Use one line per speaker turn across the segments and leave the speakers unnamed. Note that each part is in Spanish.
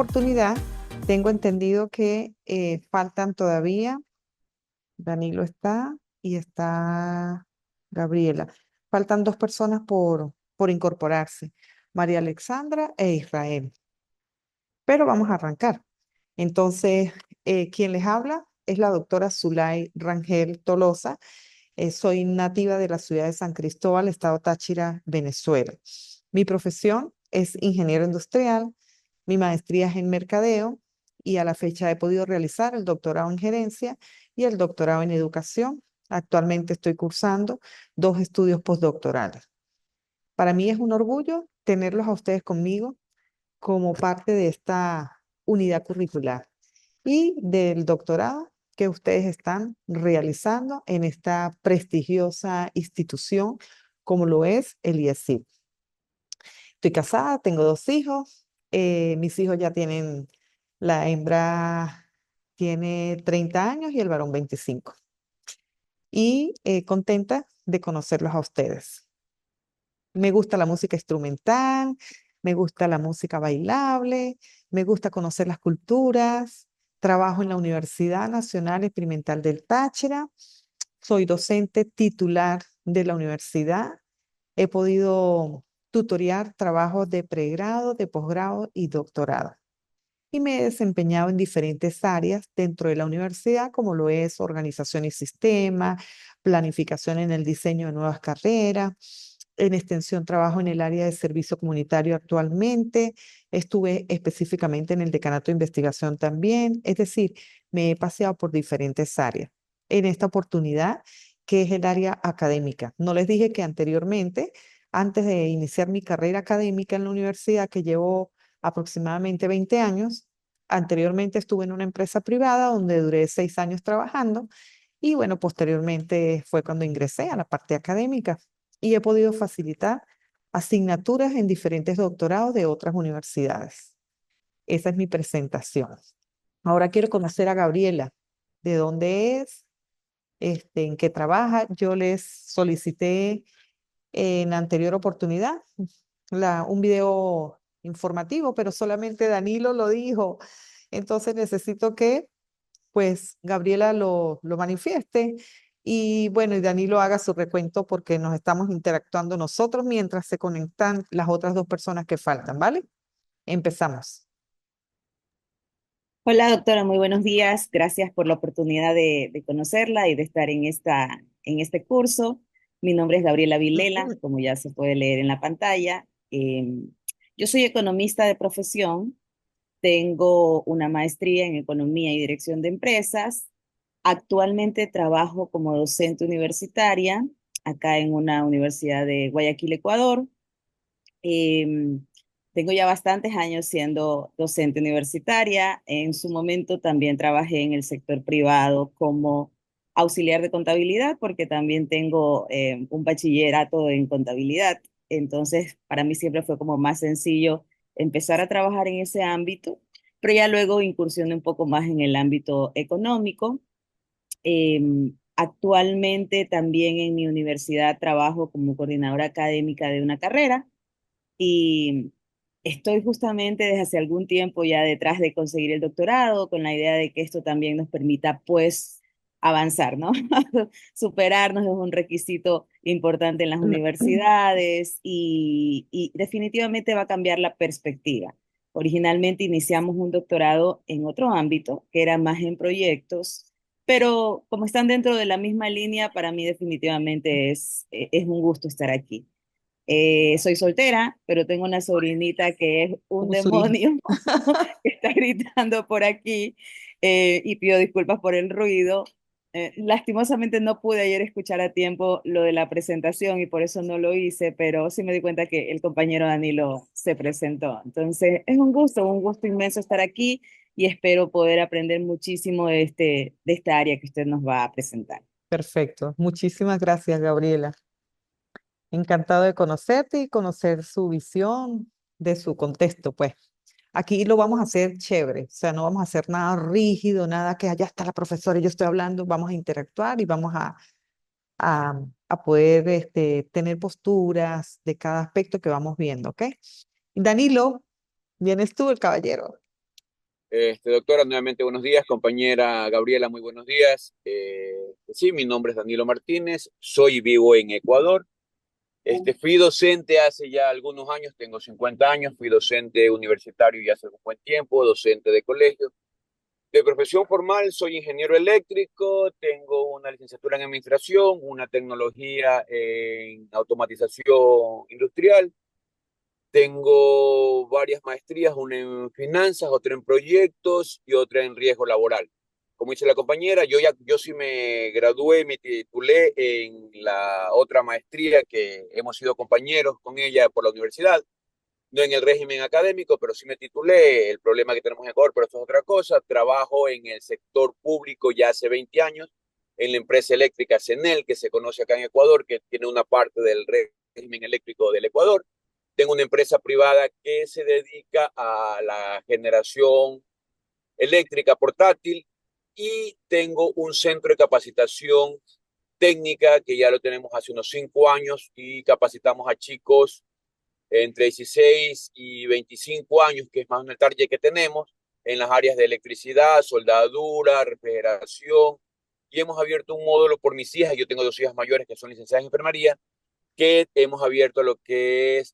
oportunidad tengo entendido que faltan todavía, Danilo está y está Gabriela. Faltan dos personas por incorporarse, María Alexandra e Israel. Pero vamos a arrancar. Entonces, quien les habla es la doctora Zulay Rangel Tolosa. Soy nativa de la ciudad de San Cristóbal, estado Táchira, Venezuela. Mi profesión es ingeniero industrial, mi maestría es en mercadeo y a la fecha he podido realizar el doctorado en gerencia y el doctorado en educación. Actualmente estoy cursando dos estudios postdoctorales. Para mí es un orgullo tenerlos a ustedes conmigo como parte de esta unidad curricular y del doctorado que ustedes están realizando en esta prestigiosa institución como lo es el IESIP. Estoy casada, tengo dos hijos, mis hijos ya tienen, la hembra tiene 30 años y el varón 25. Y contenta de conocerlos a ustedes. Me gusta la música instrumental, me gusta la música bailable, me gusta conocer las culturas. Trabajo en la Universidad Nacional Experimental del Táchira. Soy docente titular de la universidad. He podido tutorear trabajos de pregrado, de posgrado y doctorado. Y me he desempeñado en diferentes áreas dentro de la universidad, como lo es organización y sistema, planificación en el diseño de nuevas carreras. En extensión trabajo en el área de servicio comunitario actualmente. Estuve específicamente en el decanato de investigación también. Es decir, me he paseado por diferentes áreas. En esta oportunidad, que es el área académica. No les dije que anteriormente, antes de iniciar mi carrera académica en la universidad, que llevo aproximadamente 20 años. Anteriormente estuve en una empresa privada donde duré 6 años trabajando y bueno, posteriormente fue cuando ingresé a la parte académica y he podido facilitar asignaturas en diferentes doctorados de otras universidades. Esa es mi presentación. Ahora quiero conocer a Gabriela, de dónde es, en qué trabaja. Yo les solicité en la anterior oportunidad un video informativo, pero solamente Danilo lo dijo. Entonces necesito que, pues, Gabriela lo manifieste y, bueno, y Danilo haga su recuento porque nos estamos interactuando nosotros mientras se conectan las otras dos personas que faltan, ¿vale? Empezamos.
Hola doctora, muy buenos días. Gracias por la oportunidad de conocerla y de estar en este curso. Mi nombre es Gabriela Vilela, como ya se puede leer en la pantalla. Yo soy economista de profesión, tengo una maestría en economía y dirección de empresas. Actualmente trabajo como docente universitaria acá en una universidad de Guayaquil, Ecuador. Em, Tengo ya bastantes años siendo docente universitaria. En su momento también trabajé en el sector privado como auxiliar de contabilidad, porque también tengo un bachillerato en contabilidad. Entonces, para mí siempre fue como más sencillo empezar a trabajar en ese ámbito, pero ya luego incursioné un poco más en el ámbito económico. Actualmente también en mi universidad trabajo como coordinadora académica de una carrera y estoy justamente desde hace algún tiempo ya detrás de conseguir el doctorado con la idea de que esto también nos permita pues avanzar, ¿no? Superarnos es un requisito importante en las universidades y definitivamente va a cambiar la perspectiva. Originalmente iniciamos un doctorado en otro ámbito, que era más en proyectos, pero como están dentro de la misma línea, para mí definitivamente es un gusto estar aquí. Soy soltera, pero tengo una sobrinita que es un
Como su hija.
demonio que está gritando por aquí y pido disculpas por el ruido. Lastimosamente no pude ayer escuchar a tiempo lo de la presentación y por eso no lo hice, pero sí me di cuenta que el compañero Danilo se presentó. Entonces es un gusto inmenso estar aquí y espero poder aprender muchísimo de esta área que usted nos va a presentar.
Perfecto. Muchísimas gracias, Gabriela. Encantado de conocerte y conocer su visión de su contexto, pues. Aquí lo vamos a hacer chévere, o sea, no vamos a hacer nada rígido, nada que allá está la profesora y yo estoy hablando, vamos a interactuar y vamos a poder tener posturas de cada aspecto que vamos viendo, ¿ok? Danilo, vienes tú, el caballero.
Doctora, nuevamente buenos días. Compañera Gabriela, muy buenos días. Sí, mi nombre es Danilo Martínez, soy vivo en Ecuador. Fui docente hace ya algunos años, tengo 50 años, fui docente universitario ya hace un buen tiempo, docente de colegio. De profesión formal, soy ingeniero eléctrico, tengo una licenciatura en administración, una tecnología en automatización industrial. Tengo varias maestrías, una en finanzas, otra en proyectos y otra en riesgo laboral. Como dice la compañera, yo sí me gradué, me titulé en la otra maestría que hemos sido compañeros con ella por la universidad, no en el régimen académico, pero sí me titulé. El problema que tenemos en Ecuador, pero esto es otra cosa. Trabajo en el sector público ya hace 20 años, en la empresa eléctrica CENEL, que se conoce acá en Ecuador, que tiene una parte del régimen eléctrico del Ecuador. Tengo una empresa privada que se dedica a la generación eléctrica portátil y tengo un centro de capacitación técnica que ya lo tenemos hace unos 5 años y capacitamos a chicos entre 16 y 25 años, que es más o menos el target que tenemos, en las áreas de electricidad, soldadura, refrigeración. Y hemos abierto un módulo por mis hijas, yo tengo 2 hijas mayores que son licenciadas en enfermería, que hemos abierto lo que es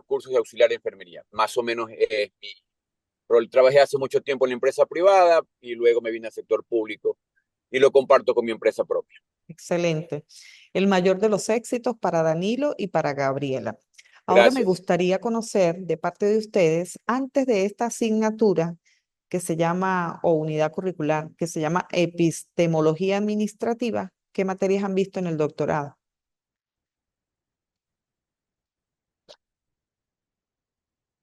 cursos de auxiliar de enfermería. Más o menos trabajé hace mucho tiempo en la empresa privada y luego me vine al sector público y lo comparto con mi empresa propia.
Excelente. El mayor de los éxitos para Danilo y para Gabriela. Ahora me
Gracias.
gustaría conocer de parte de ustedes, antes de esta asignatura que se llama, o unidad curricular, que se llama epistemología administrativa, ¿qué materias han visto en el doctorado?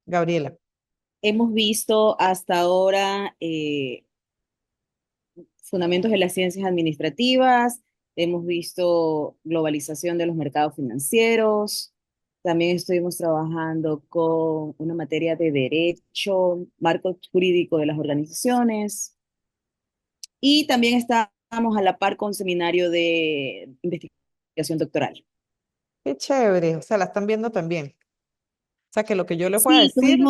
Gabriela.
Hemos visto hasta ahora fundamentos de las ciencias administrativas, hemos visto globalización de los mercados financieros, también estuvimos trabajando con una materia de derecho, marco jurídico de las organizaciones y también estábamos a la par con un seminario de investigación doctoral.
Qué chévere, o sea, la están viendo también. O sea, que lo que yo les voy a
Sí,
decir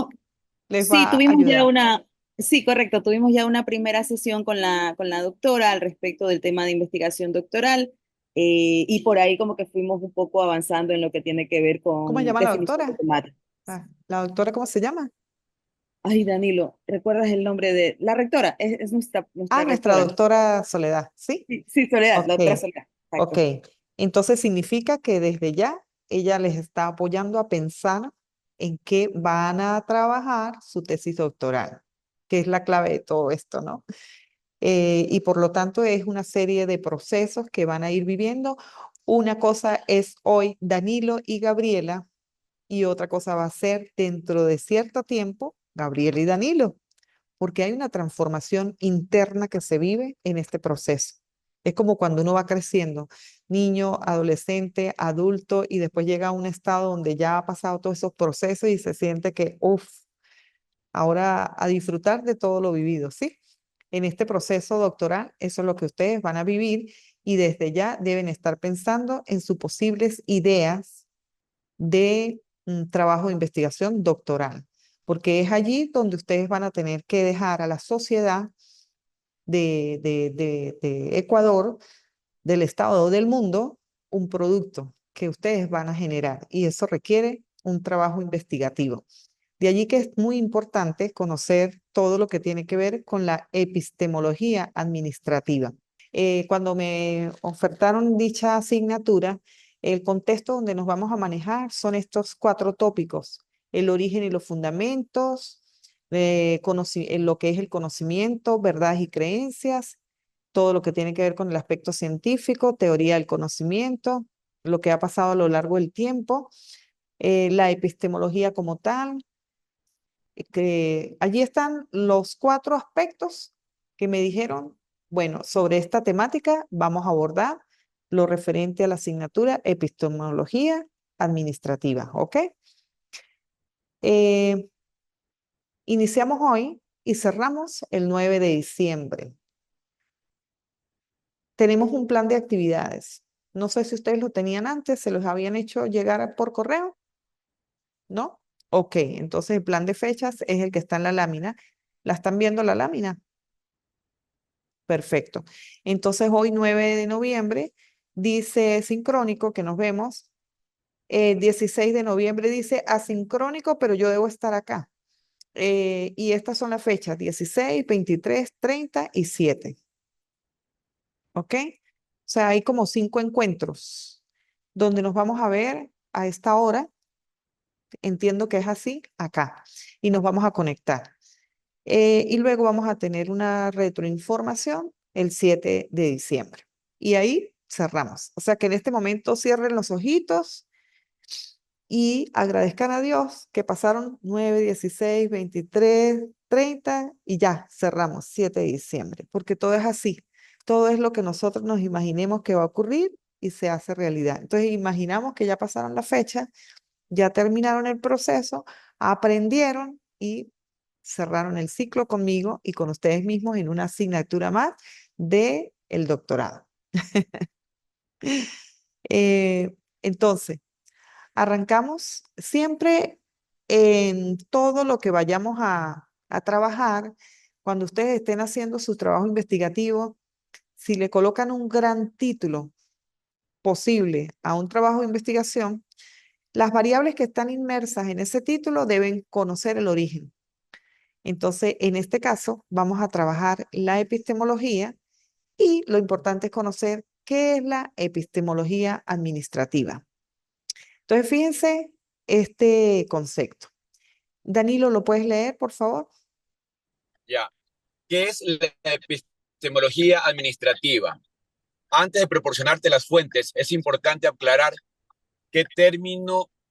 les
sí,
va a
tuvimos ya
ayudar.
sí, correcto, tuvimos ya una primera sesión con la doctora al respecto del tema de investigación doctoral, y por ahí como que fuimos un poco avanzando en lo que tiene que ver
¿Cómo se
con
llama la
definición de
doctora?
temáticas.
La doctora, ¿cómo se llama?
Ay, Danilo, ¿recuerdas el nombre de la rectora? Es
Ah,
nuestra
nuestra
rectora.
doctora Soledad, ¿sí?
Sí, sí, Soledad,
Ok,
la doctora Soledad.
ok.
Exacto.
Entonces significa que desde ya ella les está apoyando a pensar en qué van a trabajar su tesis doctoral, que es la clave de todo esto, ¿no? Y por lo tanto es una serie de procesos que van a ir viviendo. Una cosa es hoy Danilo y Gabriela y otra cosa va a ser dentro de cierto tiempo Gabriela y Danilo, porque hay una transformación interna que se vive en este proceso. Es como cuando uno va creciendo, niño, adolescente, adulto, y después llega a un estado donde ya ha pasado todos esos procesos y se siente que, uff, ahora a disfrutar de todo lo vivido, ¿sí? En este proceso doctoral, eso es lo que ustedes van a vivir y desde ya deben estar pensando en sus posibles ideas de trabajo de investigación doctoral, porque es allí donde ustedes van a tener que dejar a la sociedad de Ecuador, del Estado o del mundo, un producto que ustedes van a generar y eso requiere un trabajo investigativo. De allí que es muy importante conocer todo lo que tiene que ver con la epistemología administrativa. Cuando me ofertaron dicha asignatura, el contexto donde nos vamos a manejar son estos 4 tópicos: el origen y los fundamentos, lo que es el conocimiento, verdades y creencias, todo lo que tiene que ver con el aspecto científico, teoría del conocimiento, lo que ha pasado a lo largo del tiempo, la epistemología como tal, que allí están los 4 aspectos que me dijeron, bueno, sobre esta temática vamos a abordar lo referente a la asignatura epistemología administrativa, ¿ok? Eh, Iniciamos hoy y cerramos el 9 de diciembre. Tenemos un plan de actividades. No sé si ustedes lo tenían antes, se los habían hecho llegar por correo, ¿no? Ok, entonces el plan de fechas es el que está en la lámina. ¿La están viendo la lámina? Perfecto. Entonces hoy 9 de noviembre dice sincrónico que nos vemos. 16 de noviembre dice asincrónico, pero yo debo estar acá. Y estas son las fechas, 16, 23, 30 y 7. ¿Ok? O sea, hay como 5 encuentros donde nos vamos a ver a esta hora. Entiendo que es así, acá. Y nos vamos a conectar. Y luego vamos a tener una retroinformación el 7 de diciembre. Y ahí cerramos. O sea que en este momento cierren los ojitos y agradezcan a Dios que pasaron 9, 16, 23, 30 y ya cerramos 7 de diciembre, porque todo es así. Todo es lo que nosotros nos imaginemos que va a ocurrir y se hace realidad. Entonces imaginamos que ya pasaron la fecha, ya terminaron el proceso, aprendieron y cerraron el ciclo conmigo y con ustedes mismos en una asignatura más de el doctorado. Entonces, arrancamos siempre en todo lo que vayamos a trabajar. Cuando ustedes estén haciendo su trabajo investigativo, si le colocan un gran título posible a un trabajo de investigación, las variables que están inmersas en ese título deben conocer el origen. Entonces, en este caso, vamos a trabajar la epistemología y lo importante es conocer qué es la epistemología administrativa. Entonces, fíjense este concepto. Danilo, ¿lo puedes leer, por favor?
Ya. ¿Qué es la epistemología administrativa? Antes de proporcionarte las fuentes, es importante aclarar que,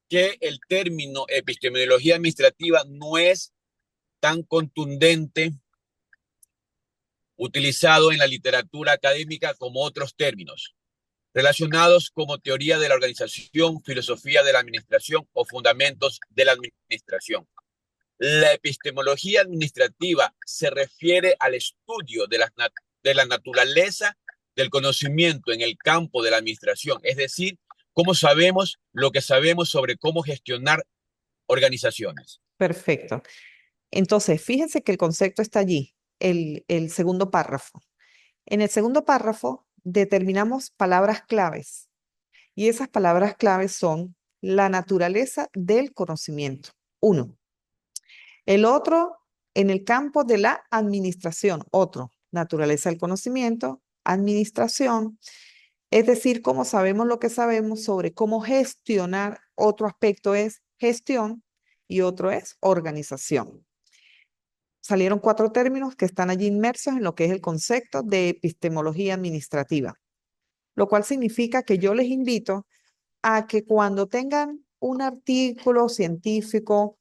que el término epistemología administrativa no es tan contundente utilizado en la literatura académica como otros términos relacionados como teoría de la organización, filosofía de la administración o fundamentos de la administración. La epistemología administrativa se refiere al estudio de la naturaleza del conocimiento en el campo de la administración, es decir, cómo sabemos lo que sabemos sobre cómo gestionar organizaciones.
Perfecto. Entonces, fíjense que el concepto está allí, el segundo párrafo. En el segundo párrafo determinamos palabras claves y esas palabras claves son la naturaleza del conocimiento. Uno. El otro, en el campo de la administración. Otro, naturaleza del conocimiento, administración. Es decir, cómo sabemos lo que sabemos sobre cómo gestionar. Otro aspecto es gestión y otro es organización. Salieron 4 términos que están allí inmersos en lo que es el concepto de epistemología administrativa, lo cual significa que yo les invito a que cuando tengan un artículo científico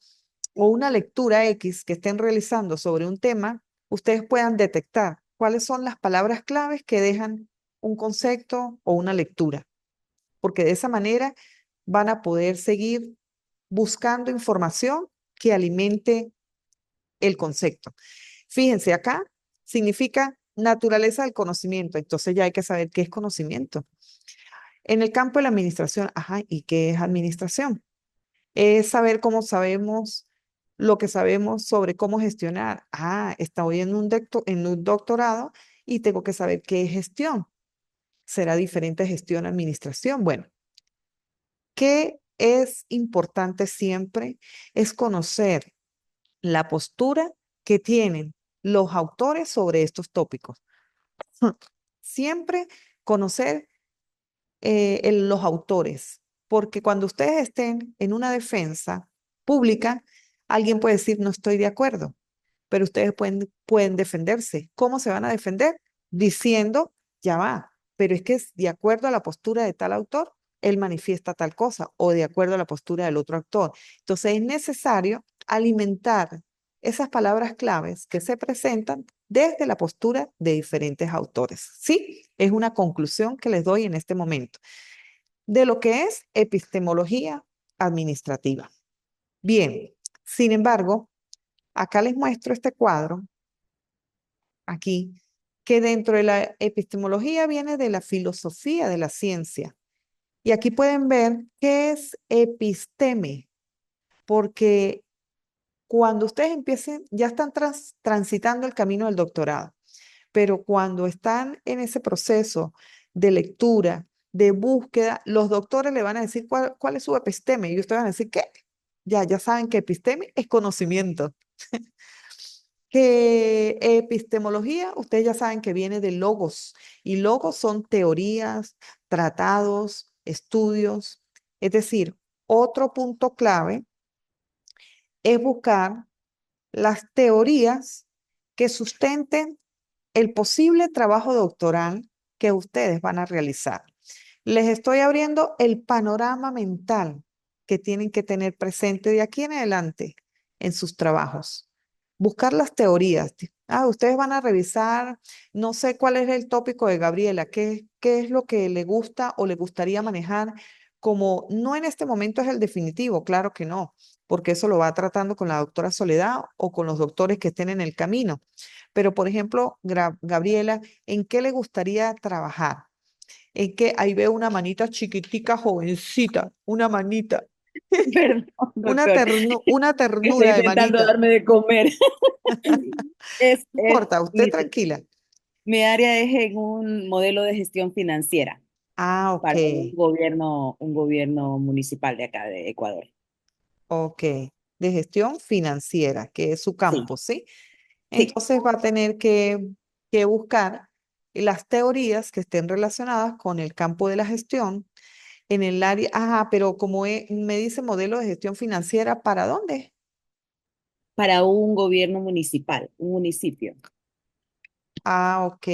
o una lectura X que estén realizando sobre un tema, ustedes puedan detectar cuáles son las palabras claves que dejan un concepto o una lectura, porque de esa manera van a poder seguir buscando información que alimente el concepto. Fíjense, acá significa naturaleza del conocimiento, entonces ya hay que saber qué es conocimiento. En el campo de la administración, ajá, ¿y qué es administración? Es saber cómo sabemos lo que sabemos sobre cómo gestionar. Ah, estoy en un doctorado y tengo que saber qué es gestión. ¿Será diferente gestión a administración? Bueno, ¿qué es importante siempre? Es conocer la postura que tienen los autores sobre estos tópicos. Siempre conocer los autores, porque cuando ustedes estén en una defensa pública, alguien puede decir no estoy de acuerdo, pero ustedes pueden defenderse. ¿Cómo se van a defender? Diciendo, ya va, pero es que es de acuerdo a la postura de tal autor, él manifiesta tal cosa, o de acuerdo a la postura del otro autor. Entonces es necesario alimentar esas palabras claves que se presentan desde la postura de diferentes autores. Sí, es una conclusión que les doy en este momento de lo que es epistemología administrativa. Bien, sin embargo, acá les muestro este cuadro, aquí, que dentro de la epistemología viene de la filosofía de la ciencia. Y aquí pueden ver qué es episteme, porque cuando ustedes empiecen, ya están transitando el camino del doctorado, pero cuando están en ese proceso de lectura, de búsqueda, los doctores le van a decir cuál es su episteme y ustedes van a decir, ¿qué? Ya saben que episteme es conocimiento. Que epistemología, ustedes ya saben que viene de logos y logos son teorías, tratados, estudios. Es decir, otro punto clave es buscar las teorías que sustenten el posible trabajo doctoral que ustedes van a realizar. Les estoy abriendo el panorama mental que tienen que tener presente de aquí en adelante en sus trabajos. Buscar las teorías. Ustedes van a revisar, no sé cuál es el tópico de Gabriela, qué es lo que le gusta o le gustaría manejar, como no en este momento es el definitivo, claro que no, porque eso lo va tratando con la doctora Soledad o con los doctores que estén en el camino. Pero, por ejemplo, Gabriela, ¿en qué le gustaría trabajar? En que ahí veo una manita chiquitica, jovencita, una manita,
Perdón, doctor.
una
Está
ternura de
intentando
manita.
darme de comer.
No importa, usted tranquila.
Mi área es en un modelo de gestión financiera
Ok,
para un gobierno municipal de acá de Ecuador.
ok. De gestión financiera, que es su
Sí,
campo, ¿sí?
sí.
Entonces va a tener que buscar las teorías que estén relacionadas con el campo de la gestión en el área. Pero como me dice modelo de gestión financiera, ¿para dónde?
Para un gobierno municipal, un municipio.
Ok.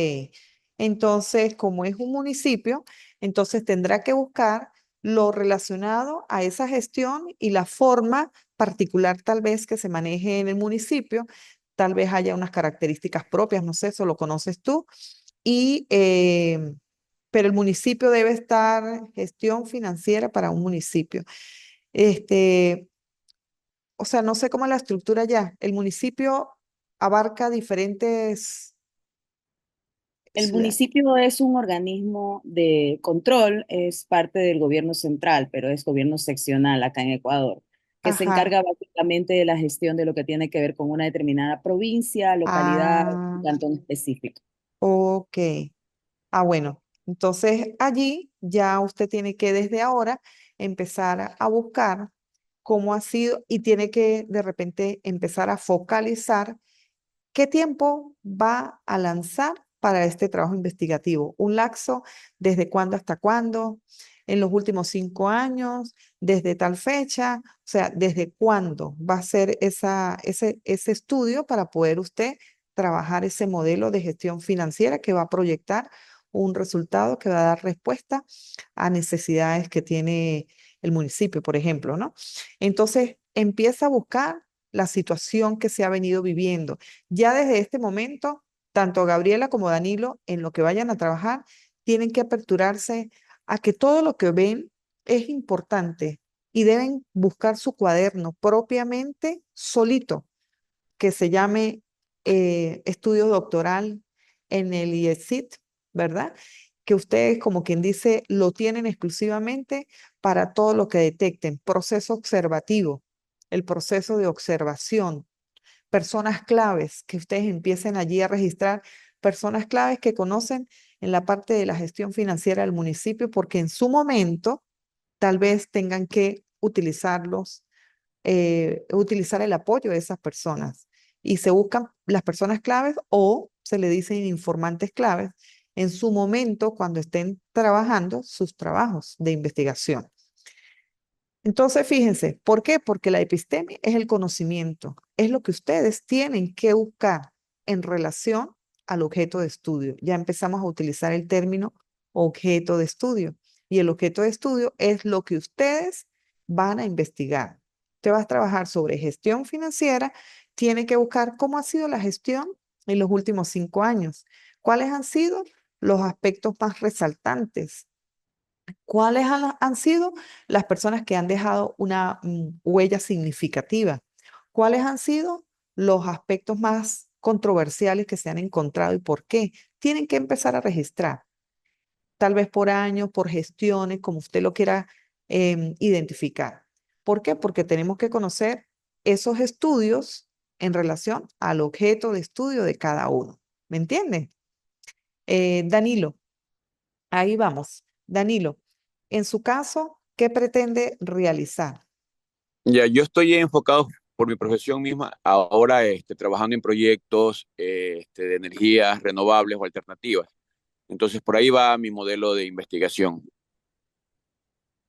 Entonces, como es un municipio, entonces tendrá que buscar lo relacionado a esa gestión y la forma particular tal vez que se maneje en el municipio. Tal vez haya unas características propias, no sé, eso lo conoces tú. Y, pero el municipio debe estar gestión financiera para un municipio. Este, o sea, no sé cómo es la estructura ya. El municipio abarca diferentes
El
ciudades.
municipio es un organismo de control, es parte del gobierno central, pero es gobierno seccional acá en Ecuador, que se
Ajá.
encarga básicamente de la gestión de lo que tiene que ver con una determinada provincia, localidad,
Ah,
cantón específico.
ok. Bueno. Entonces allí ya usted tiene que desde ahora empezar a buscar cómo ha sido y tiene que de repente empezar a focalizar qué tiempo va a lanzar para este trabajo investigativo. Un lapso, desde cuándo hasta cuándo, en los últimos 5 años, desde tal fecha, o sea, desde cuándo va a ser ese estudio para poder usted trabajar ese modelo de gestión financiera que va a proyectar un resultado que va a dar respuesta a necesidades que tiene el municipio, por ejemplo, ¿no? Entonces, empieza a buscar la situación que se ha venido viviendo. Ya desde este momento, tanto Gabriela como Danilo, en lo que vayan a trabajar, tienen que aperturarse a que todo lo que ven es importante y deben buscar su cuaderno propiamente solito, que se llame estudio doctoral en el IESIT, ¿verdad? Que ustedes, como quien dice, lo tienen exclusivamente para todo lo que detecten, proceso observativo, el proceso de observación, personas claves, que ustedes empiecen allí a registrar personas claves que conocen en la parte de la gestión financiera del municipio, porque en su momento tal vez tengan que utilizar el apoyo de esas personas. Y se buscan las personas claves o se le dicen informantes claves en su momento cuando estén trabajando sus trabajos de investigación. Entonces, fíjense, ¿por qué? Porque la epistemia es el conocimiento, es lo que ustedes tienen que buscar en relación al objeto de estudio. Ya empezamos a utilizar el término objeto de estudio y el objeto de estudio es lo que ustedes van a investigar. Usted va a trabajar sobre gestión financiera, tiene que buscar cómo ha sido la gestión en los últimos 5 años, cuáles han sido los aspectos más resaltantes. ¿Cuáles han sido las personas que han dejado una huella significativa? ¿Cuáles han sido los aspectos más controversiales que se han encontrado y por qué? Tienen que empezar a registrar, tal vez por años, por gestiones, como usted lo quiera identificar. ¿Por qué? Porque tenemos que conocer esos estudios en relación al objeto de estudio de cada uno. ¿Me entiendes? Danilo, ahí vamos. Danilo, en su caso, ¿qué pretende realizar?
Ya, yo estoy enfocado por mi profesión misma, ahora trabajando en proyectos de energías renovables o alternativas. Entonces, por ahí va mi modelo de investigación.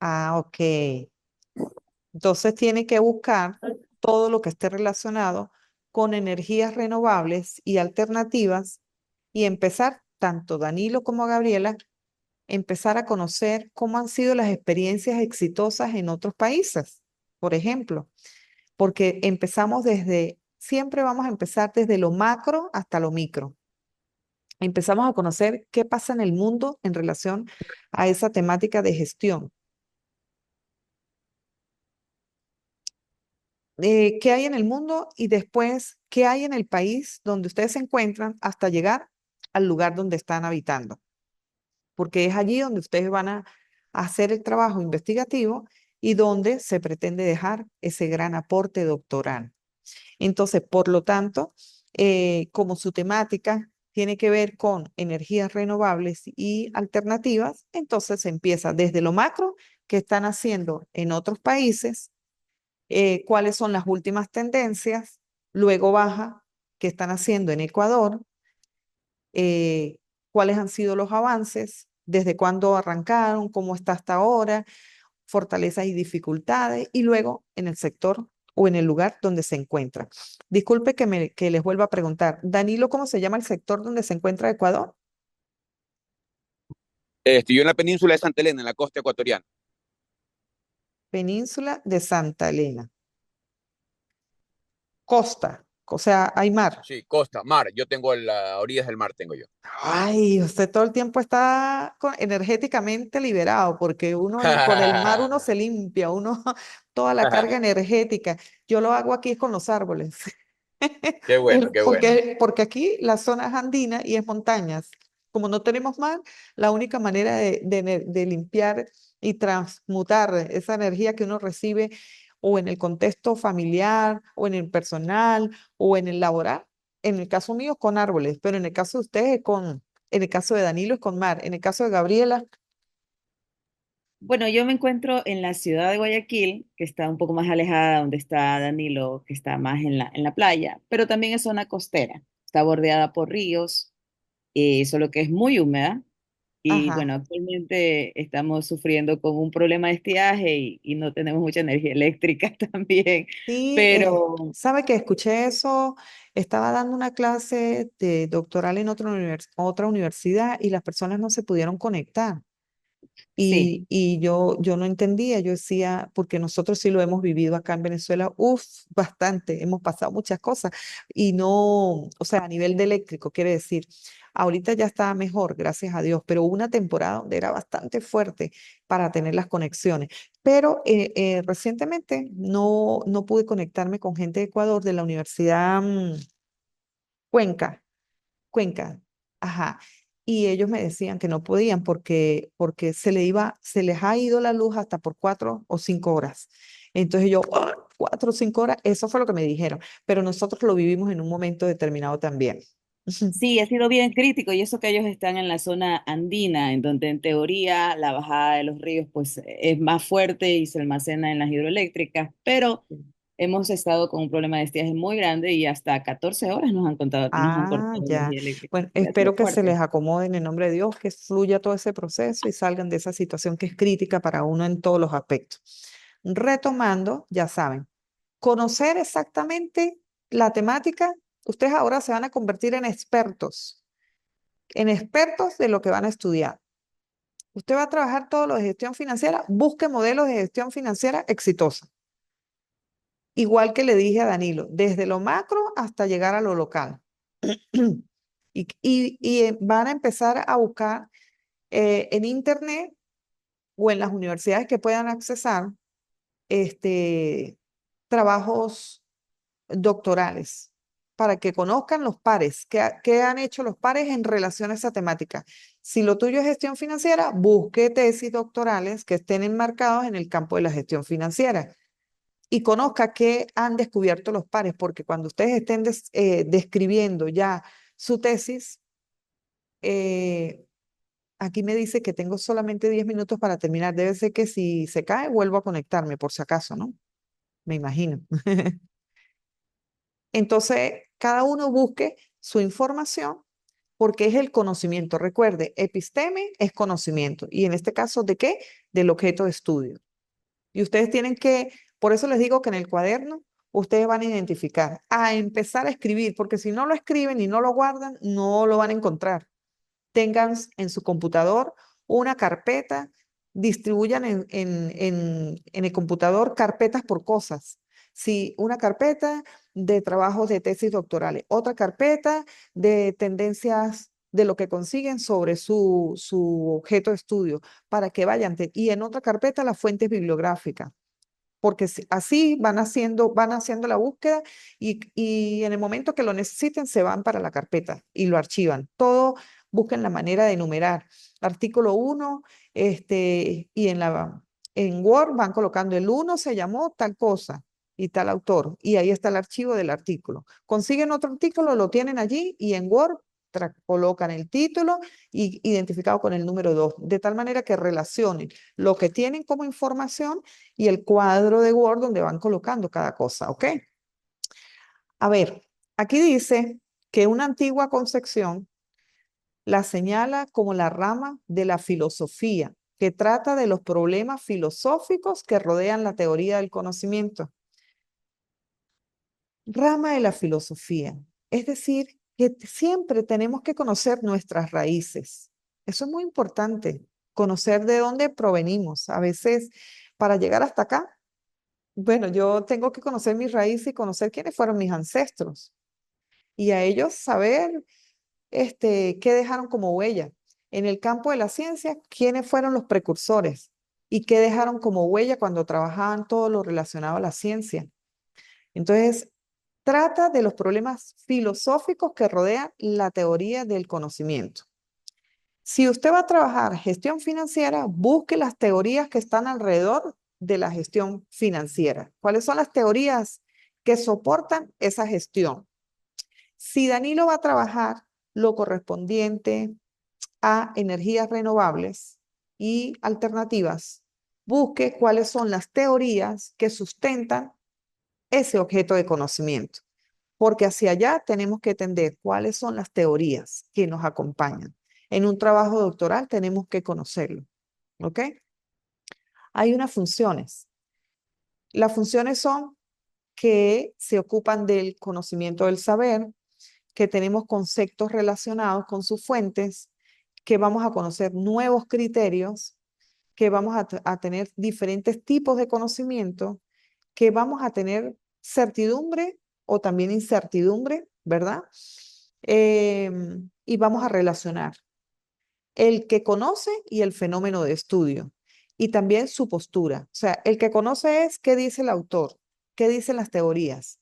Ah, ok. Entonces tiene que buscar todo lo que esté relacionado con energías renovables y alternativas y empezar, tanto Danilo como Gabriela, empezar a conocer cómo han sido las experiencias exitosas en otros países, por ejemplo, porque siempre vamos a empezar desde lo macro hasta lo micro. Empezamos a conocer qué pasa en el mundo en relación a esa temática de gestión. Qué hay en el mundo y después qué hay en el país donde ustedes se encuentran hasta llegar al lugar donde están habitando, porque es allí donde ustedes van a hacer el trabajo investigativo y donde se pretende dejar ese gran aporte doctoral. Entonces, por lo tanto, como su temática tiene que ver con energías renovables y alternativas, entonces se empieza desde lo macro que están haciendo en otros países, cuáles son las últimas tendencias, luego baja qué están haciendo en Ecuador, eh, cuáles han sido los avances, desde cuándo arrancaron, cómo está hasta ahora, fortalezas y dificultades, y luego en el sector o en el lugar donde se encuentra. Disculpe que les vuelva a preguntar, Danilo, ¿cómo se llama el sector donde se encuentra Ecuador?
Yo en la península de Santa Elena, en la costa ecuatoriana.
Península de Santa Elena. Costa, o sea, hay mar.
Sí, costa, mar. Yo tengo las orillas del mar, tengo yo.
Ay, usted todo el tiempo está energéticamente liberado, porque con el mar uno se limpia, uno toda la carga energética. Yo lo hago aquí con los árboles.
Qué bueno, qué bueno.
Porque aquí la zona es andina y es montañas. Como no tenemos mar, la única manera de limpiar y transmutar esa energía que uno recibe o en el contexto familiar o en el personal o en el laboral, en el caso mío con árboles, pero en el caso de ustedes en el caso de Danilo es con mar, en el caso de Gabriela,
Bueno, yo me encuentro en la ciudad de Guayaquil, que está un poco más alejada donde está Danilo, que está más en la playa, pero también es zona costera. Está bordeada por ríos, solo que es muy húmeda. Y
ajá.
bueno, actualmente estamos sufriendo con un problema de estiaje y no tenemos mucha energía eléctrica también.
Sí,
Pero
sabe que escuché eso, estaba dando una clase de doctoral en otra universidad y las personas no se pudieron conectar.
sí.
Y yo no entendía, yo decía, porque nosotros sí lo hemos vivido acá en Venezuela, bastante, hemos pasado muchas cosas y no, o sea, a nivel de eléctrico, quiere decir, ahorita ya está mejor, gracias a Dios, pero hubo una temporada donde era bastante fuerte para tener las conexiones. Pero recientemente no pude conectarme con gente de Ecuador de la Universidad Cuenca. Cuenca, ajá. Y ellos me decían que no podían porque se les ha ido la luz hasta por 4 o 5 horas. Entonces yo, 4 o 5 horas, eso fue lo que me dijeron. Pero nosotros lo vivimos en un momento determinado también.
Sí, ha sido bien crítico y eso que ellos están en la zona andina, en donde en teoría la bajada de los ríos pues es más fuerte y se almacena en las hidroeléctricas, pero hemos estado con un problema de estiaje muy grande y hasta 14 horas nos han
Ah,
cortado
ya.
energía eléctrica.
Bueno,
Y ha sido
espero que se
fuerte.
les acomode en el nombre de Dios, que fluya todo ese proceso y salgan de esa situación que es crítica para uno en todos los aspectos. Retomando, ya saben, conocer exactamente la temática, ustedes ahora se van a convertir en expertos de lo que van a estudiar. Usted va a trabajar todo lo de gestión financiera, busque modelos de gestión financiera exitosa. Igual que le dije a Danilo, desde lo macro hasta llegar a lo local. Van a empezar a buscar en internet o en las universidades que puedan accesar este, trabajos doctorales para que conozcan los pares, qué han hecho los pares en relación a esa temática. Si lo tuyo es gestión financiera, busque tesis doctorales que estén enmarcados en el campo de la gestión financiera y conozca qué han descubierto los pares, porque cuando ustedes estén describiendo ya su tesis, aquí me dice que tengo solamente 10 minutos para terminar. Debe ser que si se cae, vuelvo a conectarme por si acaso, ¿no? Me imagino. Entonces, cada uno busque su información porque es el conocimiento. Recuerde, episteme es conocimiento. Y en este caso, ¿de qué? Del objeto de estudio. Y ustedes tienen que, por eso les digo que en el cuaderno, ustedes van a identificar, a empezar a escribir, porque si no lo escriben y no lo guardan, no lo van a encontrar. Tengan en su computador una carpeta, distribuyan en el computador carpetas por cosas. Si una carpeta de trabajos de tesis doctorales, otra carpeta de tendencias de lo que consiguen sobre su objeto de estudio, para que vayan, y en otra carpeta las fuentes bibliográficas porque así van haciendo la búsqueda y en el momento que lo necesiten se van para la carpeta y lo archivan. Todo busquen la manera de enumerar. Artículo 1, y en Word van colocando el 1 se llamó tal cosa y tal autor, y ahí está el archivo del artículo. Consiguen otro artículo, lo tienen allí y en Word colocan el título y identificado con el número 2, de tal manera que relacionen lo que tienen como información y el cuadro de Word donde van colocando cada cosa, ¿ok? A ver, aquí dice que una antigua concepción la señala como la rama de la filosofía, que trata de los problemas filosóficos que rodean la teoría del conocimiento. Rama de la filosofía, es decir, que siempre tenemos que conocer nuestras raíces. Eso es muy importante, conocer de dónde provenimos. A veces, para llegar hasta acá, bueno, yo tengo que conocer mis raíces y conocer quiénes fueron mis ancestros y a ellos saber qué dejaron como huella. En el campo de la ciencia, quiénes fueron los precursores y qué dejaron como huella cuando trabajaban todo lo relacionado a la ciencia. Entonces, trata de los problemas filosóficos que rodean la teoría del conocimiento. Si usted va a trabajar gestión financiera, busque las teorías que están alrededor de la gestión financiera. ¿Cuáles son las teorías que soportan esa gestión? Si Danilo va a trabajar lo correspondiente a energías renovables y alternativas, busque cuáles son las teorías que sustentan ese objeto de conocimiento, porque hacia allá tenemos que entender cuáles son las teorías que nos acompañan. En un trabajo doctoral tenemos que conocerlo, ¿ok? Hay unas funciones. Las funciones son que se ocupan del conocimiento del saber, que tenemos conceptos relacionados con sus fuentes, que vamos a conocer nuevos criterios, que vamos a tener diferentes tipos de conocimiento, que vamos a tener certidumbre o también incertidumbre, ¿verdad? Y vamos a relacionar el que conoce y el fenómeno de estudio, y también su postura. O sea, el que conoce es qué dice el autor, qué dicen las teorías,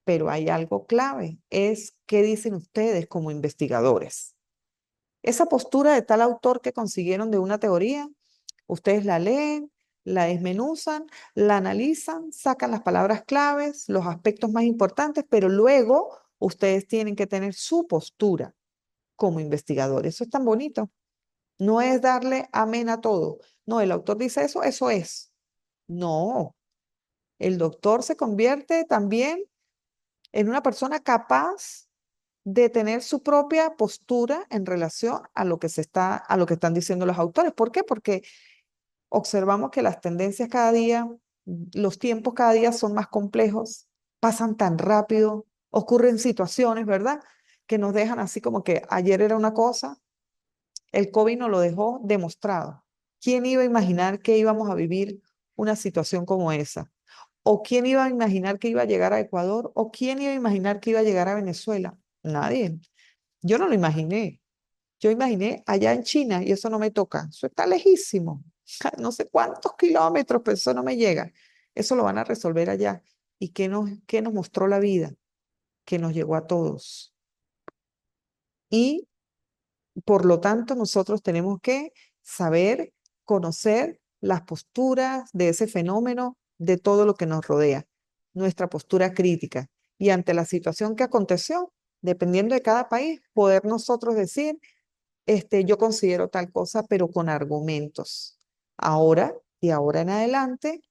pero hay algo clave, es qué dicen ustedes como investigadores. Esa postura de tal autor que consiguieron de una teoría, ustedes la leen, la desmenuzan, la analizan, sacan las palabras claves, los aspectos más importantes, pero luego ustedes tienen que tener su postura como investigadores. Eso es tan bonito. No es darle amén a todo. No, el autor dice eso, eso es. No, el doctor se convierte también en una persona capaz de tener su propia postura en relación a lo que a lo que están diciendo los autores. ¿Por qué? Porque observamos que las tendencias cada día, los tiempos cada día son más complejos, pasan tan rápido, ocurren situaciones, ¿verdad? Que nos dejan así como que ayer era una cosa, el COVID nos lo dejó demostrado. ¿Quién iba a imaginar que íbamos a vivir una situación como esa? ¿O quién iba a imaginar que iba a llegar a Ecuador? ¿O quién iba a imaginar que iba a llegar a Venezuela? Nadie. Yo no lo imaginé. Yo imaginé allá en China y eso no me toca. Eso está lejísimo. No sé cuántos kilómetros, pero eso no me llega. Eso lo van a resolver allá. ¿Y qué nos mostró la vida? Que nos llegó a todos. Y por lo tanto, nosotros tenemos que saber, conocer las posturas de ese fenómeno, de todo lo que nos rodea. nuestra postura crítica y ante la situación que aconteció, dependiendo de cada país, poder nosotros decir, yo considero tal cosa, pero con argumentos. Ahora y ahora en adelante,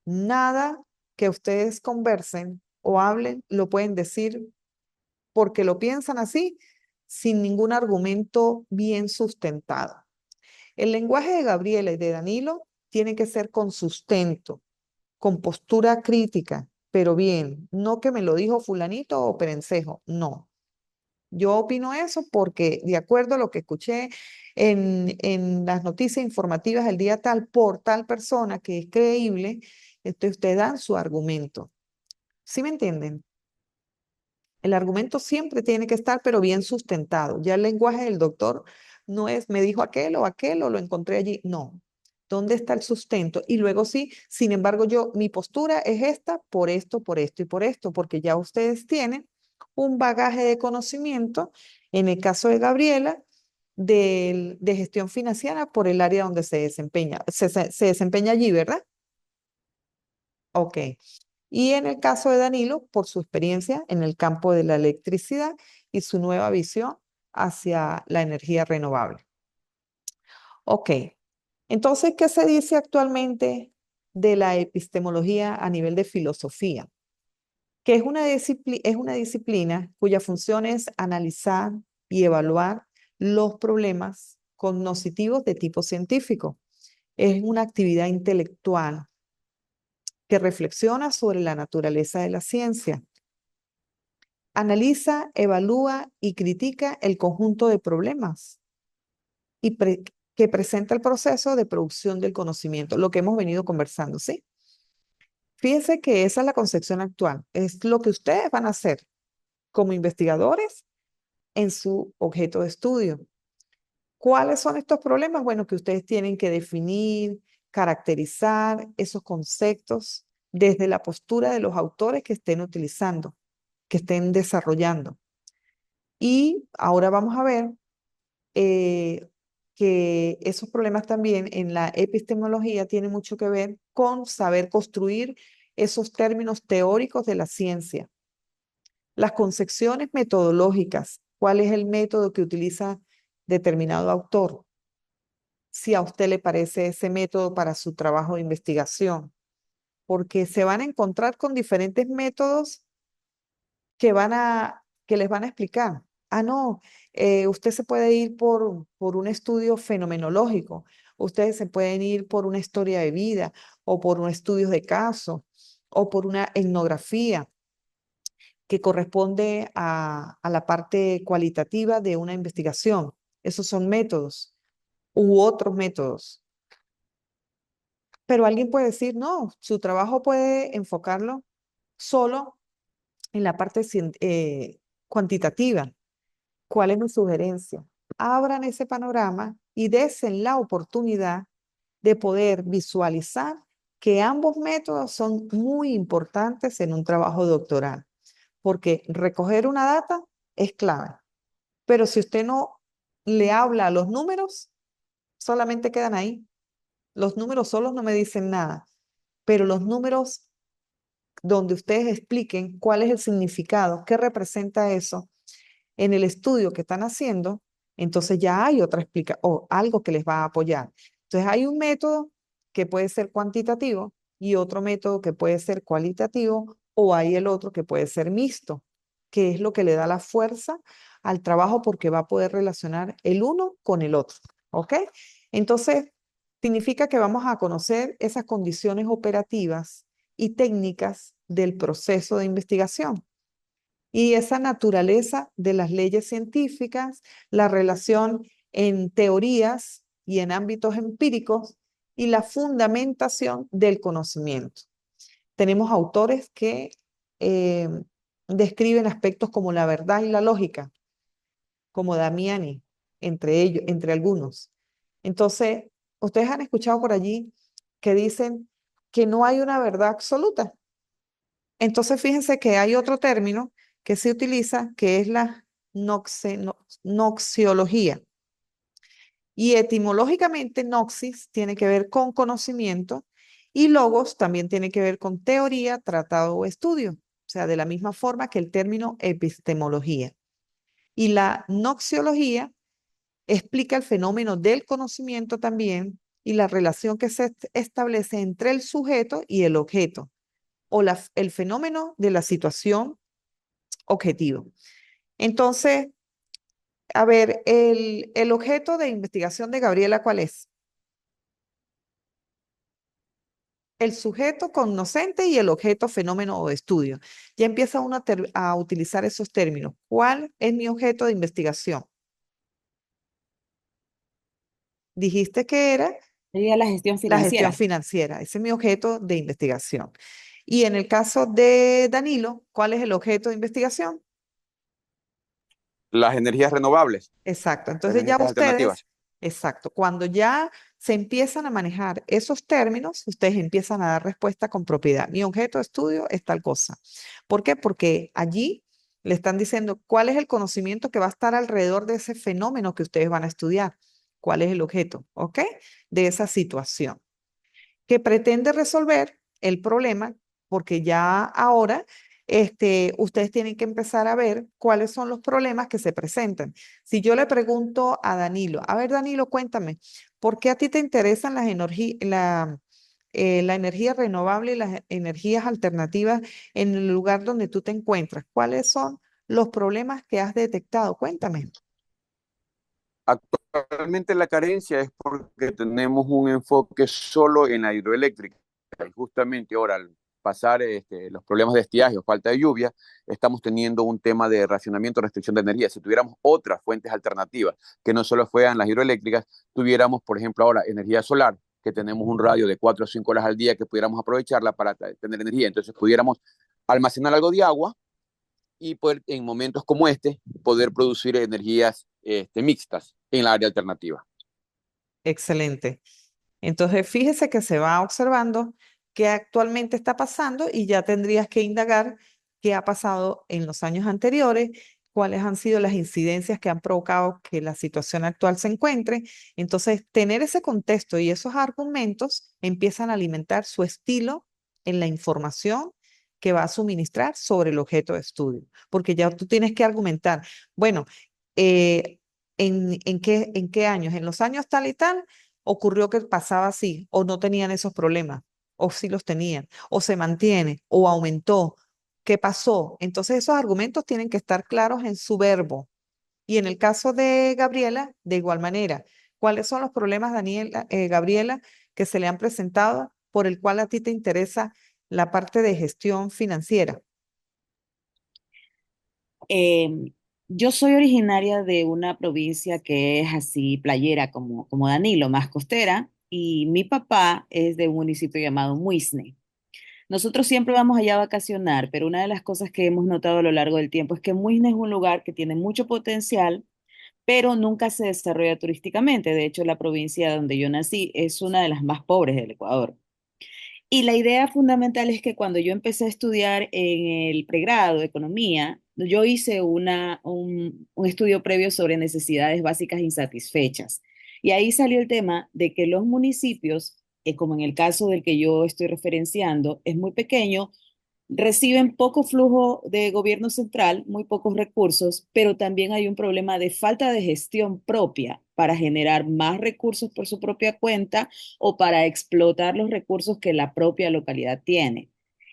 nada que ustedes conversen o hablen lo pueden decir porque lo piensan así, sin ningún argumento bien sustentado. El lenguaje de Gabriela y de Danilo tiene que ser con sustento, con postura crítica, pero bien, no que me lo dijo fulanito o perencejo, no. Yo opino eso porque de acuerdo a lo que escuché en las noticias informativas el día tal por tal persona que es creíble, entonces ustedes dan su argumento. ¿Sí me entienden? El argumento siempre tiene que estar, pero bien sustentado. Ya el lenguaje del doctor no es, me dijo aquel o lo encontré allí. No. ¿Dónde está el sustento? Y luego sí, sin embargo, mi postura es esta por esto, por esto y por esto, porque ya ustedes tienen un bagaje de conocimiento, en el caso de Gabriela, de gestión financiera por el área donde se desempeña. Se desempeña allí, ¿verdad? Ok. Y en el caso de Danilo, por su experiencia en el campo de la electricidad y su nueva visión hacia la energía renovable. Ok, entonces, ¿qué se dice actualmente de la epistemología a nivel de filosofía? Que es una disciplina cuya función es analizar y evaluar los problemas cognitivos de tipo científico. Es una actividad intelectual que reflexiona sobre la naturaleza de la ciencia. Analiza, evalúa y critica el conjunto de problemas y que presenta el proceso de producción del conocimiento, lo que hemos venido conversando, ¿sí? Fíjense que esa es la concepción actual, es lo que ustedes van a hacer como investigadores en su objeto de estudio. ¿Cuáles son estos problemas? Bueno, que ustedes tienen que definir, caracterizar esos conceptos desde la postura de los autores que estén utilizando, que estén desarrollando. Y ahora vamos a ver eh, que esos problemas también en la epistemología tienen mucho que ver con saber construir esos términos teóricos de la ciencia. Las concepciones metodológicas, ¿cuál es el método que utiliza determinado autor? Si a usted le parece ese método para su trabajo de investigación, porque se van a encontrar con diferentes métodos que les van a explicar. Ah, no, usted se puede ir por un estudio fenomenológico, ustedes se pueden ir por una historia de vida o por un estudio de caso o por una etnografía que corresponde a la parte cualitativa de una investigación. Esos son métodos u otros métodos. Pero alguien puede decir, no, su trabajo puede enfocarlo solo en la parte cuantitativa. ¿Cuál es mi sugerencia? Abran ese panorama y desen la oportunidad de poder visualizar que ambos métodos son muy importantes en un trabajo doctoral, porque recoger una data es clave, pero si usted no le habla a los números, solamente quedan ahí. Los números solos no me dicen nada, pero los números donde ustedes expliquen cuál es el significado, qué representa eso en el estudio que están haciendo, entonces ya hay otra explicación o algo que les va a apoyar. Entonces hay un método que puede ser cuantitativo y otro método que puede ser cualitativo o hay el otro que puede ser mixto, que es lo que le da la fuerza al trabajo porque va a poder relacionar el uno con el otro. ¿Ok? Entonces, significa que vamos a conocer esas condiciones operativas y técnicas del proceso de investigación y esa naturaleza de las leyes científicas, la relación en teorías y en ámbitos empíricos y la fundamentación del conocimiento. Tenemos autores que eh, describen aspectos como la verdad y la lógica, como Damiani, entre ellos, entre algunos. Entonces, ustedes han escuchado por allí que dicen que no hay una verdad absoluta. Entonces, fíjense que hay otro término que se utiliza, que es la noxiología. Y etimológicamente, noxis tiene que ver con conocimiento Y logos también tiene que ver con teoría, tratado o estudio, o sea, de la misma forma que el término epistemología. Y la noxiología explica el fenómeno del conocimiento también y la relación que se establece entre el sujeto y el objeto, o el fenómeno de la situación objetivo. Entonces, a ver, el objeto de investigación de Gabriela, ¿cuál es? El sujeto cognoscente y el objeto fenómeno o estudio. Ya empieza uno a utilizar esos términos. ¿Cuál es mi objeto de investigación? Dijiste que era
Sería la gestión
la gestión
financiera.
financiera. Ese es mi objeto de investigación. Y en el caso de Danilo, ¿cuál es el objeto de investigación?
Las energías renovables,
Exacto.
las
Entonces ya
energías
ustedes,
alternativas.
exacto, cuando ya se empiezan a manejar esos términos, ustedes empiezan a dar respuesta con propiedad. Mi objeto de estudio es tal cosa. ¿Por qué? Porque allí le están diciendo cuál es el conocimiento que va a estar alrededor de ese fenómeno que ustedes van a estudiar. ¿Cuál es el objeto? ¿Ok? De esa situación que pretende resolver el problema, porque ya ahora ustedes tienen que empezar a ver cuáles son los problemas que se presentan. Si yo le pregunto a Danilo, a ver Danilo, cuéntame, ¿por qué a ti te interesan la energía renovable y las energías alternativas en el lugar donde tú te encuentras? ¿Cuáles son los problemas que has detectado? Cuéntame.
Actualmente la carencia es porque tenemos un enfoque solo en la hidroeléctrica. Y justamente ahora, al pasar los problemas de estiaje o falta de lluvia, estamos teniendo un tema de racionamiento, restricción de energía. Si tuviéramos otras fuentes alternativas, que no solo fueran las hidroeléctricas, tuviéramos, por ejemplo, ahora energía solar, que tenemos un radio de 4 o 5 horas al día que pudiéramos aprovecharla para tener energía. Entonces pudiéramos almacenar algo de agua y poder, en momentos como este, poder producir energías mixtas en la área alternativa.
Excelente. Entonces, fíjese que se va observando qué actualmente está pasando y ya tendrías que indagar qué ha pasado en los años anteriores, cuáles han sido las incidencias que han provocado que la situación actual se encuentre. Entonces, tener ese contexto y esos argumentos empiezan a alimentar su estilo en la información que va a suministrar sobre el objeto de estudio, porque ya tú tienes que argumentar, bueno, eh, en qué años? En los años tal y tal ocurrió que pasaba así, o no tenían esos problemas, o sí los tenían, o se mantiene, o aumentó. ¿Qué pasó? Entonces esos argumentos tienen que estar claros en su verbo. Y en el caso de Gabriela, de igual manera, ¿cuáles son los problemas, Gabriela, que se le han presentado por el cual a ti te interesa la parte de gestión financiera?
Eh, yo soy originaria de una provincia que es así playera como Danilo, más costera, y mi papá es de un municipio llamado Muisne. Nosotros siempre vamos allá a vacacionar, pero una de las cosas que hemos notado a lo largo del tiempo es que Muisne es un lugar que tiene mucho potencial, pero nunca se desarrolla turísticamente. De hecho, la provincia donde yo nací es una de las más pobres del Ecuador. Y la idea fundamental es que cuando yo empecé a estudiar en el pregrado de economía, yo hice un estudio previo sobre necesidades básicas insatisfechas. Y ahí salió el tema de que los municipios, como en el caso del que yo estoy referenciando, es muy pequeño, reciben poco flujo de gobierno central, muy pocos recursos, pero también hay un problema de falta de gestión propia para generar más recursos por su propia cuenta o para explotar los recursos que la propia localidad tiene.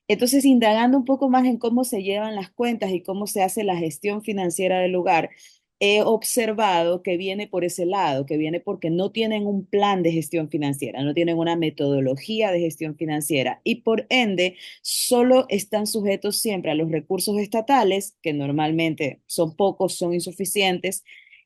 Entonces, indagando un poco más en cómo se llevan las cuentas y cómo se hace la gestión financiera del lugar, he observado que viene por ese lado, que viene porque no tienen un plan de gestión financiera, no tienen una metodología de gestión financiera y por ende solo están sujetos siempre a los recursos estatales, que normalmente son pocos, son insuficientes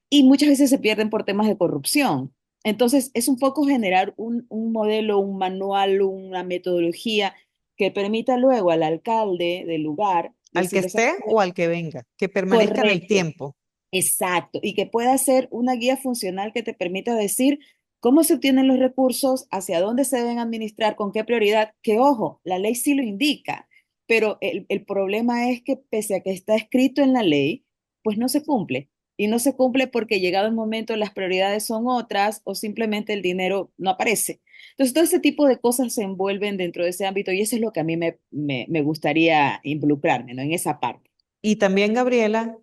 y muchas veces se pierden por temas de corrupción. Entonces, es un poco generar un modelo, un manual, una metodología que permita luego al alcalde del lugar
Al que
decirle,
esté o al que venga, que permanezca en el
correcto,
tiempo.
exacto, y que pueda ser una guía funcional que te permita decir cómo se obtienen los recursos, hacia dónde se deben administrar, con qué prioridad, que ojo, la ley sí lo indica, pero el problema es que pese a que está escrito en la ley, pues no se cumple. y no se cumple porque llegado el momento las prioridades son otras o simplemente el dinero no aparece. Entonces, todo ese tipo de cosas se envuelven dentro de ese ámbito y eso es lo que a mí me gustaría involucrarme, ¿no? En esa parte.
Y también, Gabriela,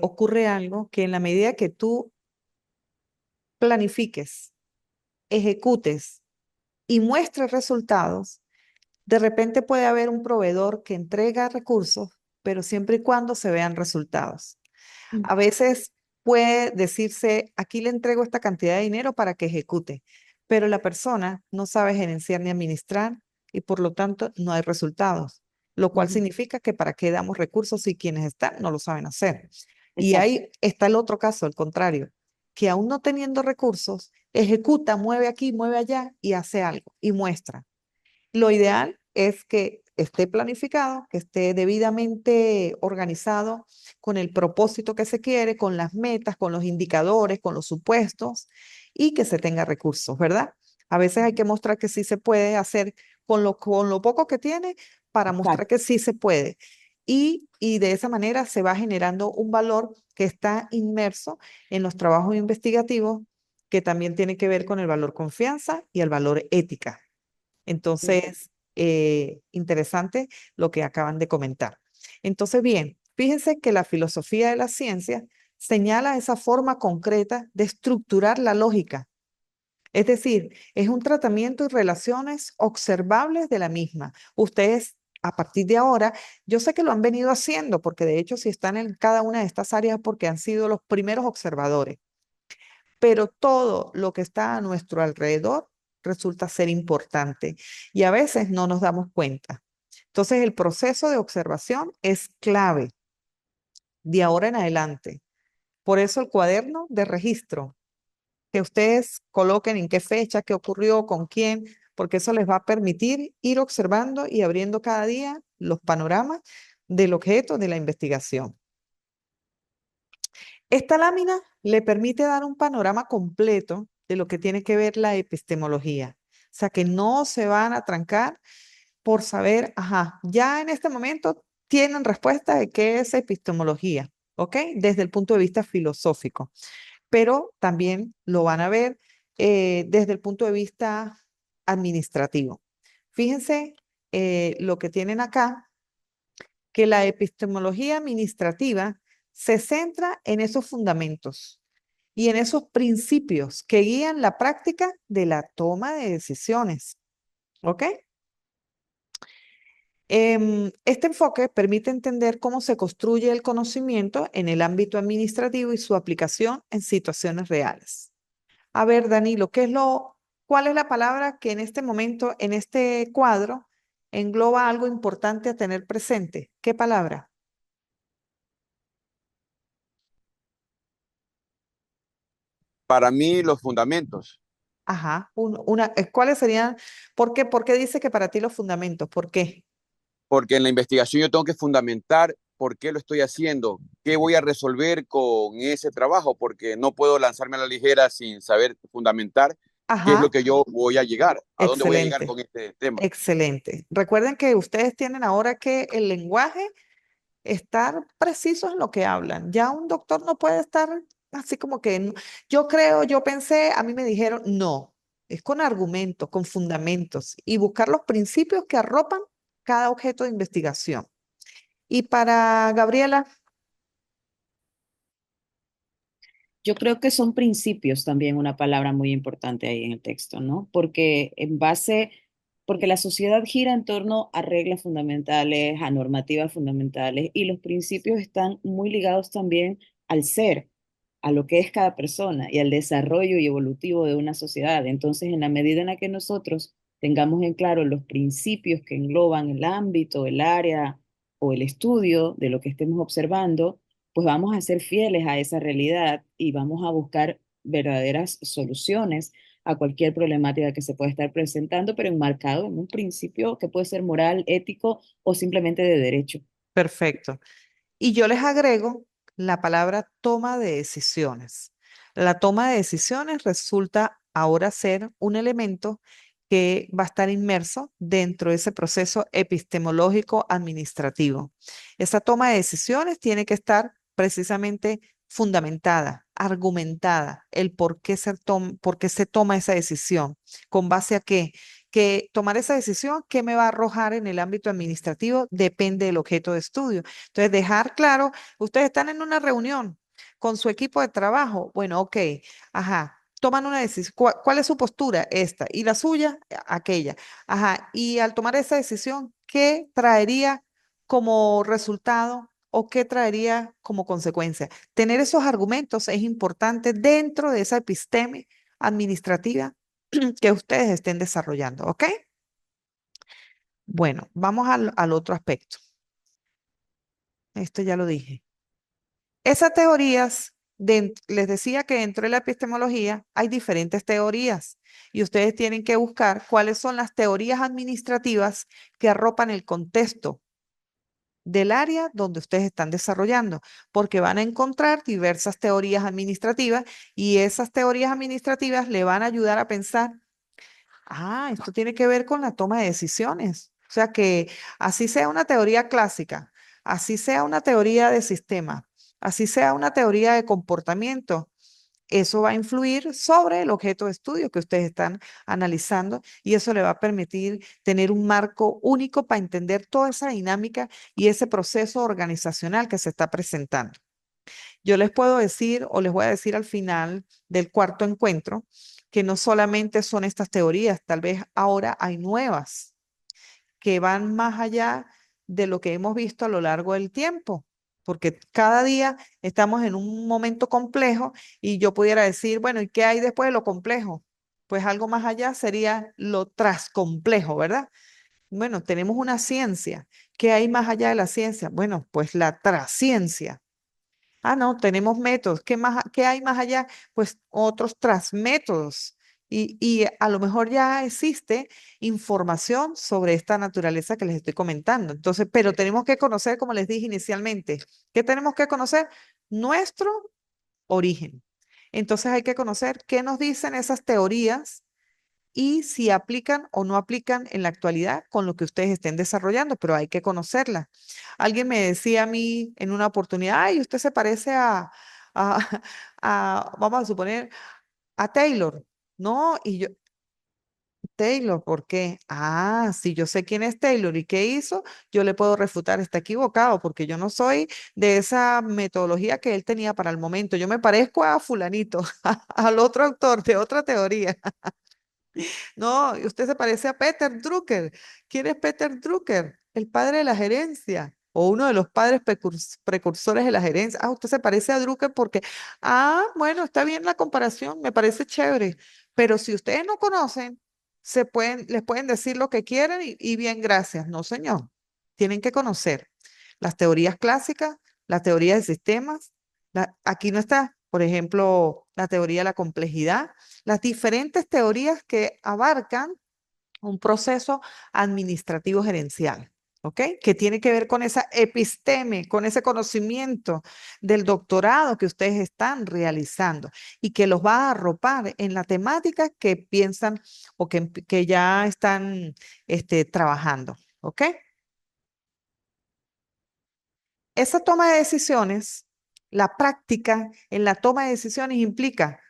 ocurre algo que en la medida que tú planifiques, ejecutes y muestres resultados, de repente puede haber un proveedor que entrega recursos, pero siempre y cuando se vean resultados. A veces puede decirse, aquí le entrego esta cantidad de dinero para que ejecute, pero la persona no sabe gerenciar ni administrar y por lo tanto no hay resultados, lo cual
Ujú.
significa que para qué damos recursos si quienes están no lo saben hacer. Y
Exacto.
ahí está el otro caso, el contrario, que aún no teniendo recursos, ejecuta, mueve aquí, mueve allá y hace algo y muestra. Lo ideal es que esté planificado, que esté debidamente organizado con el propósito que se quiere, con las metas, con los indicadores, con los supuestos y que se tenga recursos, ¿verdad? A veces hay que mostrar que sí se puede hacer con lo poco que tiene para mostrar
Exacto.
que sí se puede. Y de esa manera se va generando un valor que está inmerso en los trabajos investigativos que también tiene que ver con el valor confianza y el valor ética. Entonces, interesante lo que acaban de comentar. Entonces, bien, fíjense que la filosofía de la ciencia señala esa forma concreta de estructurar la lógica. Es decir, es un tratamiento y relaciones observables de la misma. Ustedes, a partir de ahora, yo sé que lo han venido haciendo, porque de hecho, si están en cada una de estas áreas, porque han sido los primeros observadores, pero todo lo que está a nuestro alrededor resulta ser importante y a veces no nos damos cuenta. Entonces, el proceso de observación es clave de ahora en adelante. Por eso el cuaderno de registro, que ustedes coloquen en qué fecha, qué ocurrió, con quién, porque eso les va a permitir ir observando y abriendo cada día los panoramas del objeto de la investigación. Esta lámina le permite dar un panorama completo de lo que tiene que ver la epistemología. O sea, que no se van a trancar por saber, ajá, ya en este momento tienen respuesta de qué es epistemología, ¿ok? Desde el punto de vista filosófico, pero también lo van a ver desde el punto de vista administrativo. Fíjense lo que tienen acá, que la epistemología administrativa se centra en esos fundamentos y en esos principios que guían la práctica de la toma de decisiones. ¿Ok? Este enfoque permite entender cómo se construye el conocimiento en el ámbito administrativo y su aplicación en situaciones reales. A ver, Danilo, ¿cuál es la palabra que en este momento, en este cuadro, engloba algo importante a tener presente? ¿Qué palabra?
Para mí, los fundamentos,
Ajá, ¿cuáles serían? ¿Por qué dice que para ti los fundamentos? ¿Por qué?
porque en la investigación yo tengo que fundamentar por qué lo estoy haciendo, qué voy a resolver con ese trabajo, porque no puedo lanzarme a la ligera sin saber fundamentar qué es lo
Ajá,
que yo voy a llegar, a dónde voy a llegar
excelente,
con este tema.
excelente. Recuerden que ustedes tienen ahora que el lenguaje estar precisos en lo que hablan. Ya un doctor no puede estar así como que yo creo, yo pensé, a mí me dijeron, no, es con argumentos, con fundamentos y buscar los principios que arropan cada objeto de investigación. Y para Gabriela,
Yo creo que son principios también una palabra muy importante ahí en el texto, ¿no? Porque la sociedad gira en torno a reglas fundamentales, a normativas fundamentales, y los principios están muy ligados también al ser, a lo que es cada persona y al desarrollo y evolutivo de una sociedad. Entonces, en la medida en la que nosotros tengamos en claro los principios que engloban el ámbito, el área o el estudio de lo que estemos observando, pues vamos a ser fieles a esa realidad y vamos a buscar verdaderas soluciones a cualquier problemática que se pueda estar presentando, pero enmarcado en un principio que puede ser moral, ético o simplemente de derecho.
perfecto. Y yo les agrego la palabra toma de decisiones. La toma de decisiones resulta ahora ser un elemento que va a estar inmerso dentro de ese proceso epistemológico administrativo. Esa toma de decisiones tiene que estar precisamente fundamentada, argumentada, el por qué se toma esa decisión, con base a qué. Que tomar esa decisión, ¿qué me va a arrojar en el ámbito administrativo? Depende del objeto de estudio. Entonces, dejar claro, ustedes están en una reunión con su equipo de trabajo. Bueno, ok, ajá. Toman una decisión. ¿Cuál es su postura? Esta. ¿Y la suya? Aquella. Ajá. Y al tomar esa decisión, ¿qué traería como resultado o qué traería como consecuencia? Tener esos argumentos es importante dentro de esa episteme administrativa que ustedes estén desarrollando, ¿ok? Bueno, vamos al otro aspecto. Esto ya lo dije. Esas teorías, les decía que dentro de la epistemología hay diferentes teorías y ustedes tienen que buscar cuáles son las teorías administrativas que arropan el contexto del área donde ustedes están desarrollando, porque van a encontrar diversas teorías administrativas y esas teorías administrativas le van a ayudar a pensar, esto tiene que ver con la toma de decisiones. O sea que así sea una teoría clásica, así sea una teoría de sistema, así sea una teoría de comportamiento, eso va a influir sobre el objeto de estudio que ustedes están analizando y eso le va a permitir tener un marco único para entender toda esa dinámica y ese proceso organizacional que se está presentando. Yo les puedo decir o les voy a decir al final del cuarto encuentro que no solamente son estas teorías, tal vez ahora hay nuevas que van más allá de lo que hemos visto a lo largo del tiempo, porque cada día estamos en un momento complejo y yo pudiera decir, bueno, ¿y qué hay después de lo complejo? Pues algo más allá sería lo trascomplejo, ¿verdad? Bueno, tenemos una ciencia. ¿Qué hay más allá de la ciencia? Bueno, pues la trasciencia. No, tenemos métodos. ¿Qué hay más allá? Pues otros transmétodos. Y a lo mejor ya existe información sobre esta naturaleza que les estoy comentando. Entonces, pero tenemos que conocer, como les dije inicialmente, ¿qué tenemos que conocer? Nuestro origen. Entonces hay que conocer qué nos dicen esas teorías y si aplican o no aplican en la actualidad con lo que ustedes estén desarrollando, pero hay que conocerla. Alguien me decía a mí en una oportunidad, ay, usted se parece a, vamos a suponer, a Taylor, ¿no? Y yo, Taylor, ¿por qué? Si yo sé quién es Taylor y qué hizo, yo le puedo refutar, está equivocado, porque yo no soy de esa metodología que él tenía para el momento. Yo me parezco a fulanito, al otro autor de otra teoría. No, y usted se parece a Peter Drucker. ¿Quién es Peter Drucker? El padre de la gerencia o uno de los padres precursores de la gerencia. Usted se parece a Drucker porque, bueno, está bien la comparación, me parece chévere. Pero si ustedes no conocen, les pueden decir lo que quieran y bien, gracias. No, señor. Tienen que conocer las teorías clásicas, la teoría de sistemas. Aquí no está, por ejemplo, la teoría de la complejidad, las diferentes teorías que abarcan un proceso administrativo gerencial, ¿ok? Que tiene que ver con esa episteme, con ese conocimiento del doctorado que ustedes están realizando y que los va a arropar en la temática que piensan o que ya están trabajando, ¿ok? Esa toma de decisiones, la práctica en la toma de decisiones implica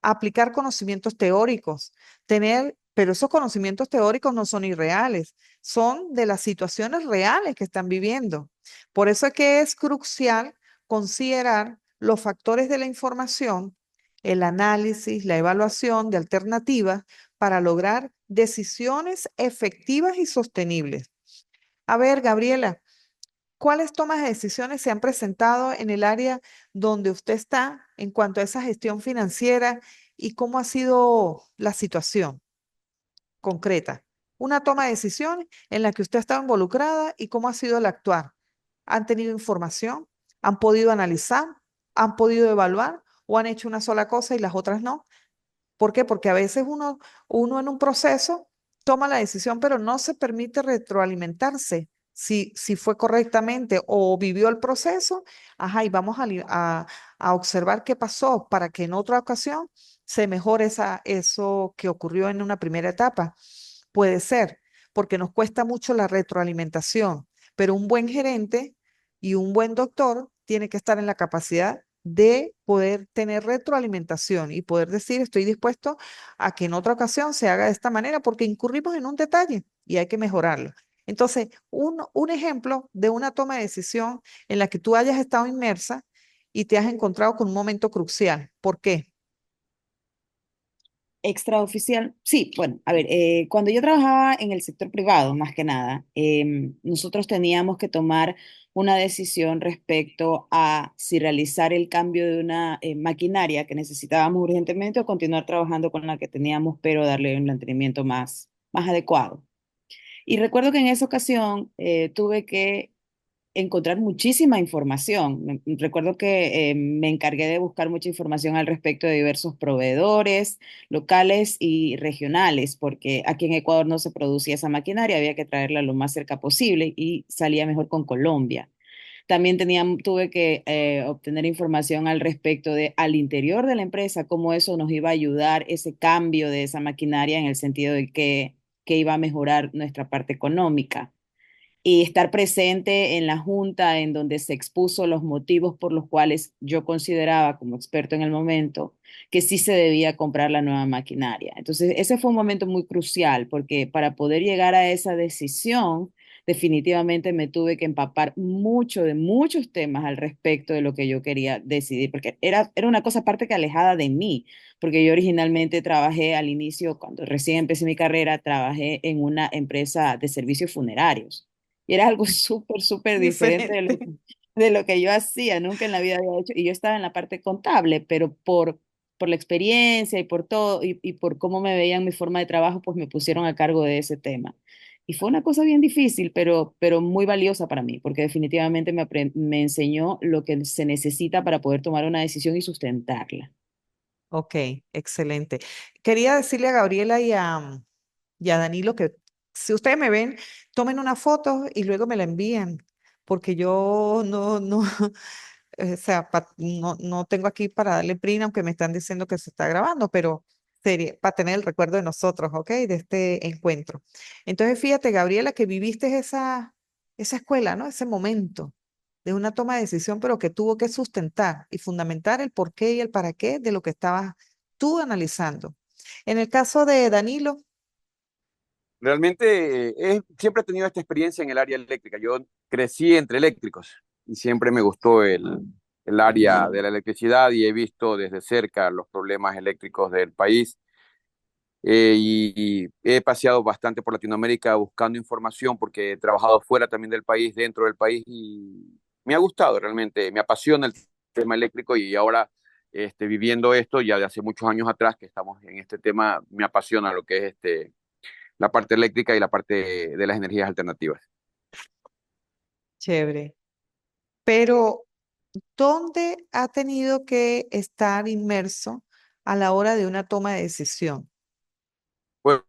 aplicar conocimientos teóricos, pero esos conocimientos teóricos no son irreales, son de las situaciones reales que están viviendo. Por eso es que es crucial considerar los factores de la información, el análisis, la evaluación de alternativas para lograr decisiones efectivas y sostenibles. A ver, Gabriela. ¿Cuáles tomas de decisiones se han presentado en el área donde usted está en cuanto a esa gestión financiera y cómo ha sido la situación concreta? Una toma de decisiones en la que usted ha estado involucrada y cómo ha sido el actuar. ¿Han tenido información? ¿Han podido analizar? ¿Han podido evaluar? ¿O han hecho una sola cosa y las otras no? ¿Por qué? Porque a veces uno en un proceso toma la decisión, pero no se permite retroalimentarse si fue correctamente o vivió el proceso. Y vamos a observar qué pasó para que en otra ocasión se mejore eso que ocurrió en una primera etapa. Puede ser, porque nos cuesta mucho la retroalimentación, pero un buen gerente y un buen doctor tiene que estar en la capacidad de poder tener retroalimentación y poder decir, estoy dispuesto a que en otra ocasión se haga de esta manera porque incurrimos en un detalle y hay que mejorarlo. Entonces, un ejemplo de una toma de decisión en la que tú hayas estado inmersa y te has encontrado con un momento crucial. ¿Por qué?
Extraoficial, sí, bueno, a ver, cuando yo trabajaba en el sector privado, más que nada, nosotros teníamos que tomar una decisión respecto a si realizar el cambio de una maquinaria que necesitábamos urgentemente o continuar trabajando con la que teníamos, pero darle un mantenimiento más adecuado. Y recuerdo que en esa ocasión tuve que encontrar muchísima información. Recuerdo que me encargué de buscar mucha información al respecto de diversos proveedores locales y regionales, porque aquí en Ecuador no se producía esa maquinaria, había que traerla lo más cerca posible y salía mejor con Colombia. También tuve que obtener información al respecto de al interior de la empresa, cómo eso nos iba a ayudar, ese cambio de esa maquinaria en el sentido de que iba a mejorar nuestra parte económica y estar presente en la junta en donde se expuso los motivos por los cuales yo consideraba como experto en el momento que sí se debía comprar la nueva maquinaria. Entonces, ese fue un momento muy crucial porque para poder llegar a esa decisión, definitivamente me tuve que empapar mucho de muchos temas al respecto de lo que yo quería decidir, porque era una cosa aparte que alejada de mí, porque yo originalmente trabajé al inicio, cuando recién empecé mi carrera, trabajé en una empresa de servicios funerarios. Y era algo súper diferente
Diferente.
de lo que yo hacía, nunca en la vida había hecho. Y yo estaba en la parte contable, pero por la experiencia y por todo, y por cómo me veían mi forma de trabajo, pues me pusieron a cargo de ese tema. Y fue una cosa bien difícil, pero muy valiosa para mí, porque definitivamente me enseñó lo que se necesita para poder tomar una decisión y sustentarla.
Ok, excelente. Quería decirle a Gabriela y a Danilo que si ustedes me ven, tomen una foto y luego me la envíen, porque yo no, o sea, no tengo aquí para darle print, aunque me están diciendo que se está grabando, pero sería para tener el recuerdo de nosotros, ¿ok? De este encuentro. Entonces, fíjate, Gabriela, que viviste esa escuela, ¿no? Ese momento de una toma de decisión, pero que tuvo que sustentar y fundamentar el por qué y el para qué de lo que estabas tú analizando. En el caso de Danilo,
Realmente siempre he tenido esta experiencia en el área eléctrica. Yo crecí entre eléctricos y siempre me gustó el área de la electricidad y he visto desde cerca los problemas eléctricos del país. Y he paseado bastante por Latinoamérica buscando información porque he trabajado fuera también del país, dentro del país y me ha gustado realmente, me apasiona el tema eléctrico y ahora viviendo esto ya de hace muchos años atrás que estamos en este tema, me apasiona lo que es la parte eléctrica y la parte de las energías alternativas.
chévere. Pero ¿dónde ha tenido que estar inmerso a la hora de una toma de decisión?
Bueno,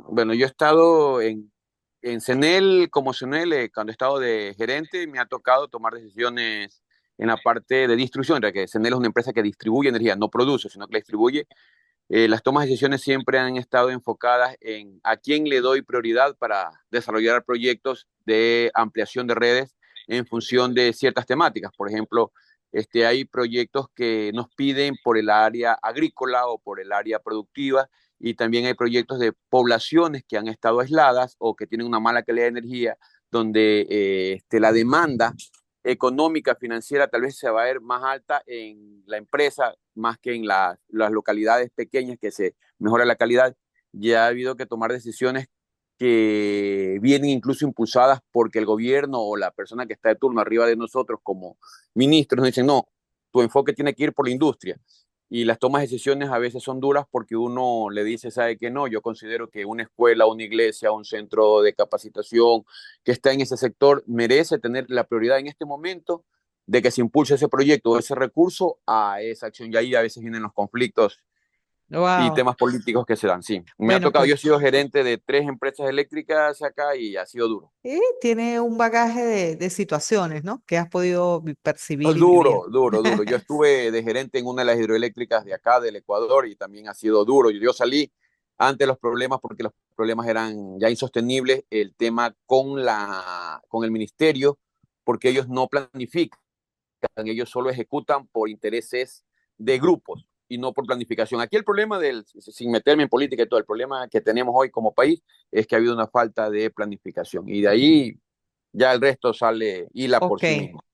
bueno, yo he estado en CENEL, como CENEL, cuando he estado de gerente, me ha tocado tomar decisiones en la parte de distribución, ya que CENEL es una empresa que distribuye energía, no produce, sino que la distribuye. Las tomas de decisiones siempre han estado enfocadas en a quién le doy prioridad para desarrollar proyectos de ampliación de redes en función de ciertas temáticas. Por ejemplo, hay proyectos que nos piden por el área agrícola o por el área productiva y también hay proyectos de poblaciones que han estado aisladas o que tienen una mala calidad de energía, donde la demanda económica, financiera, tal vez se va a ver más alta en la empresa más que en las localidades pequeñas que se mejora la calidad. Ya ha habido que tomar decisiones que vienen incluso impulsadas porque el gobierno o la persona que está de turno arriba de nosotros como ministros nos dicen, no, tu enfoque tiene que ir por la industria. Y las tomas de decisiones a veces son duras porque uno le dice, sabe que no, yo considero que una escuela, una iglesia, un centro de capacitación que está en ese sector merece tener la prioridad en este momento de que se impulse ese proyecto o ese recurso a esa acción. Y ahí a veces vienen los conflictos y
Wow.
temas políticos que se dan. Sí, me ha
Bueno,
tocado,
pues
yo he sido gerente de 3 empresas eléctricas acá y ha sido duro.
tiene un bagaje de situaciones, ¿no? Que has podido percibir y vivir.
Duro, duro, duro. Yo estuve de gerente en una de las hidroeléctricas de acá, del Ecuador, y también ha sido duro. Yo salí ante los problemas porque los problemas eran ya insostenibles. El tema con el ministerio, porque ellos no planifican. ellos solo ejecutan por intereses de grupos y no por planificación. Aquí el problema sin meterme en política y todo, el problema que tenemos hoy como país es que ha habido una falta de planificación y de ahí ya el resto sale hila por
Ok.
sí mismo.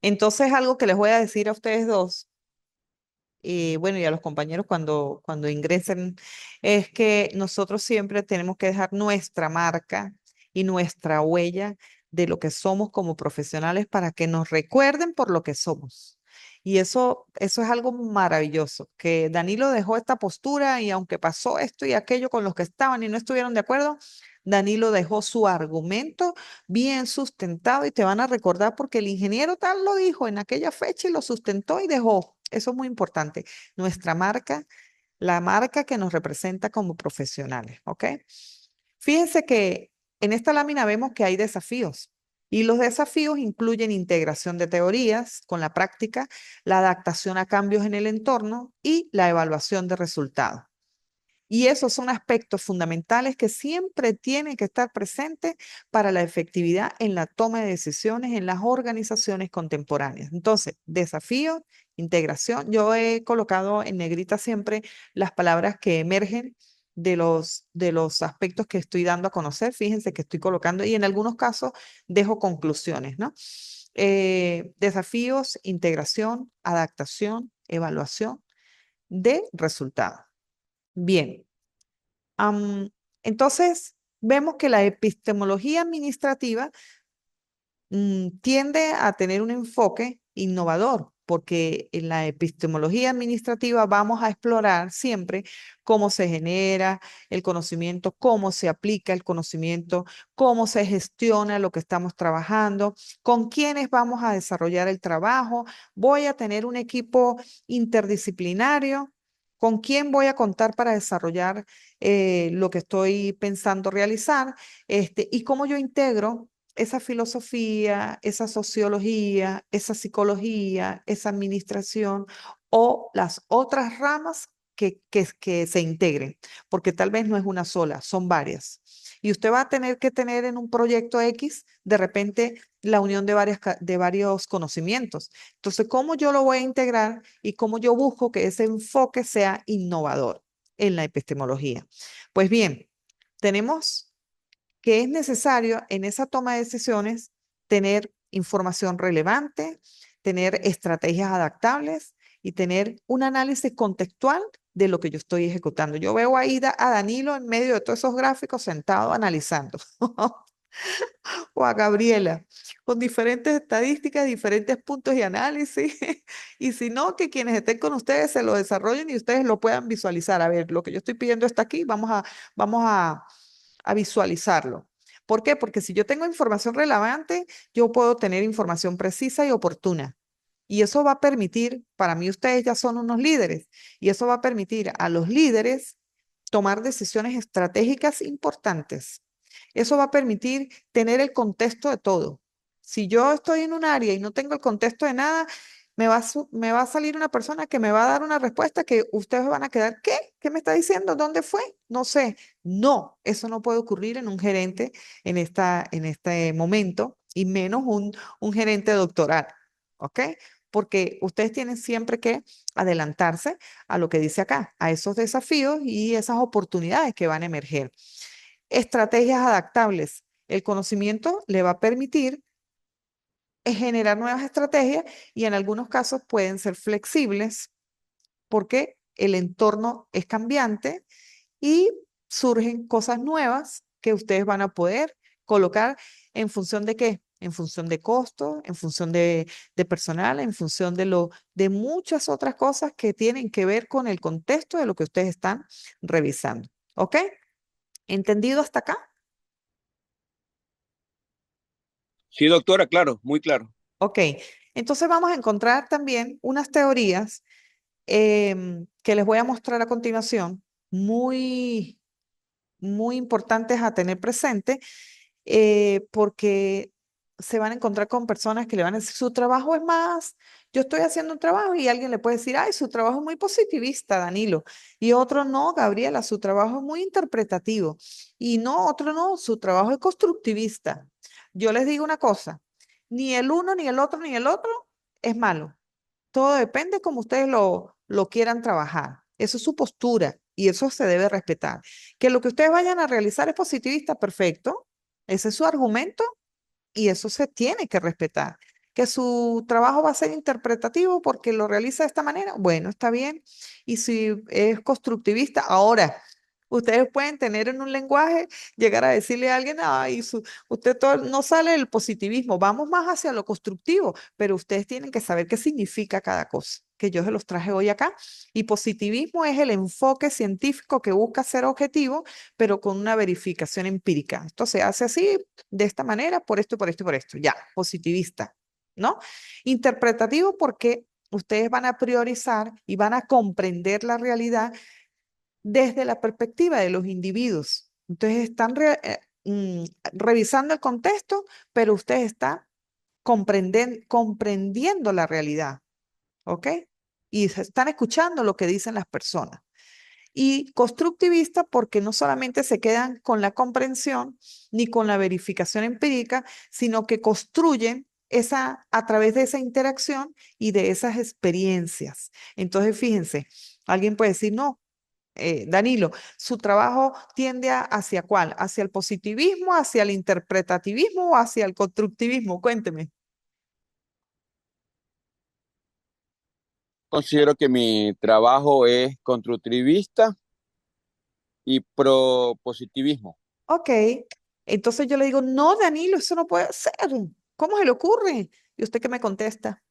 Entonces, algo que les voy a decir a ustedes dos, y bueno, y a los compañeros cuando ingresen, es que nosotros siempre tenemos que dejar nuestra marca y nuestra huella de lo que somos como profesionales para que nos recuerden por lo que somos. Y eso es algo maravilloso, que Danilo dejó esta postura y aunque pasó esto y aquello con los que estaban y no estuvieron de acuerdo, Danilo dejó su argumento bien sustentado y te van a recordar porque el ingeniero tal lo dijo en aquella fecha y lo sustentó y dejó. Eso es muy importante. Nuestra marca, la marca que nos representa como profesionales, ¿ok? Fíjense que en esta lámina vemos que hay desafíos y los desafíos incluyen integración de teorías con la práctica, la adaptación a cambios en el entorno y la evaluación de resultados. Y esos son aspectos fundamentales que siempre tienen que estar presentes para la efectividad en la toma de decisiones en las organizaciones contemporáneas. Entonces, desafío, integración. Yo he colocado en negrita siempre las palabras que emergen de los aspectos que estoy dando a conocer. Fíjense que estoy colocando y en algunos casos dejo conclusiones, ¿no? Desafíos, integración, adaptación, evaluación de resultados. Bien. Am, entonces, vemos que la epistemología administrativa tiende a tener un enfoque innovador, porque en la epistemología administrativa vamos a explorar siempre cómo se genera el conocimiento, cómo se aplica el conocimiento, cómo se gestiona lo que estamos trabajando, con quiénes vamos a desarrollar el trabajo, voy a tener un equipo interdisciplinario. ¿Con quién voy a contar para desarrollar lo que estoy pensando realizar? Y cómo yo integro esa filosofía, esa sociología, esa psicología, esa administración o las otras ramas que se integren, porque tal vez no es una sola, son varias. Y usted va a tener que tener en un proyecto X, de repente, la unión de varios conocimientos. Entonces, ¿cómo yo lo voy a integrar y cómo yo busco que ese enfoque sea innovador en la epistemología? Pues bien, tenemos que es necesario en esa toma de decisiones tener información relevante, tener estrategias adaptables y tener un análisis contextual de lo que yo estoy ejecutando. Yo veo ahí a Danilo en medio de todos esos gráficos sentado analizando, o a Gabriela, con diferentes estadísticas, diferentes puntos de análisis, y si no, que quienes estén con ustedes se lo desarrollen y ustedes lo puedan visualizar. A ver, lo que yo estoy pidiendo está aquí, vamos a visualizarlo. ¿Por qué? Porque si yo tengo información relevante, yo puedo tener información precisa y oportuna. Y eso va a permitir, para mí ustedes ya son unos líderes, y eso va a permitir a los líderes tomar decisiones estratégicas importantes. Eso va a permitir tener el contexto de todo. Si yo estoy en un área y no tengo el contexto de nada, me va a salir una persona que me va a dar una respuesta que ustedes van a quedar, ¿qué? ¿Qué me está diciendo? ¿Dónde fue? No sé. No, eso no puede ocurrir en un gerente en este momento y menos un gerente doctoral, ¿ok? Porque ustedes tienen siempre que adelantarse a lo que dice acá, a esos desafíos y esas oportunidades que van a emerger. Estrategias adaptables. El conocimiento le va a permitir generar nuevas estrategias y en algunos casos pueden ser flexibles porque el entorno es cambiante y surgen cosas nuevas que ustedes van a poder colocar en función de qué, en función de costo, en función de personal, en función de muchas otras cosas que tienen que ver con el contexto de lo que ustedes están revisando. ¿Ok? ¿Entendido hasta acá?
Sí, doctora, claro, muy claro.
Ok. Entonces vamos a encontrar también unas teorías que les voy a mostrar a continuación, muy, muy importantes a tener presente, porque se van a encontrar con personas que le van a decir, su trabajo es más, yo estoy haciendo un trabajo y alguien le puede decir, ay, su trabajo es muy positivista, Danilo, y otro no, Gabriela, su trabajo es muy interpretativo, y no, otro no, su trabajo es constructivista. Yo les digo una cosa, ni el uno, ni el otro, ni el otro es malo. Todo depende como ustedes lo quieran trabajar. Eso es su postura y eso se debe respetar. Que lo que ustedes vayan a realizar es positivista, perfecto. Ese es su argumento y eso se tiene que respetar. Que su trabajo va a ser interpretativo porque lo realiza de esta manera, bueno, está bien. Y si es constructivista, ahora, ustedes pueden tener en un lenguaje, llegar a decirle a alguien, ay, usted no sale del positivismo, vamos más hacia lo constructivo, pero ustedes tienen que saber qué significa cada cosa, que yo se los traje hoy acá. Y positivismo es el enfoque científico que busca ser objetivo, pero con una verificación empírica. Esto se hace así, de esta manera, por esto, por esto y por esto. Ya, positivista, ¿no? Interpretativo porque ustedes van a priorizar y van a comprender la realidad desde la perspectiva de los individuos. Entonces están revisando el contexto, pero ustedes están comprendiendo la realidad, ¿ok? Y se están escuchando lo que dicen las personas. Y constructivista porque no solamente se quedan con la comprensión ni con la verificación empírica, sino que construyen a través de esa interacción y de esas experiencias. Entonces, fíjense, alguien puede decir, no, Danilo, su trabajo tiende hacia cuál, hacia el positivismo, hacia el interpretativismo o hacia el constructivismo. Cuénteme.
Considero que mi trabajo es constructivista y propositivismo.
Ok, entonces yo le digo, no, Danilo, eso no puede ser. ¿Cómo se le ocurre? ¿Y usted qué me contesta?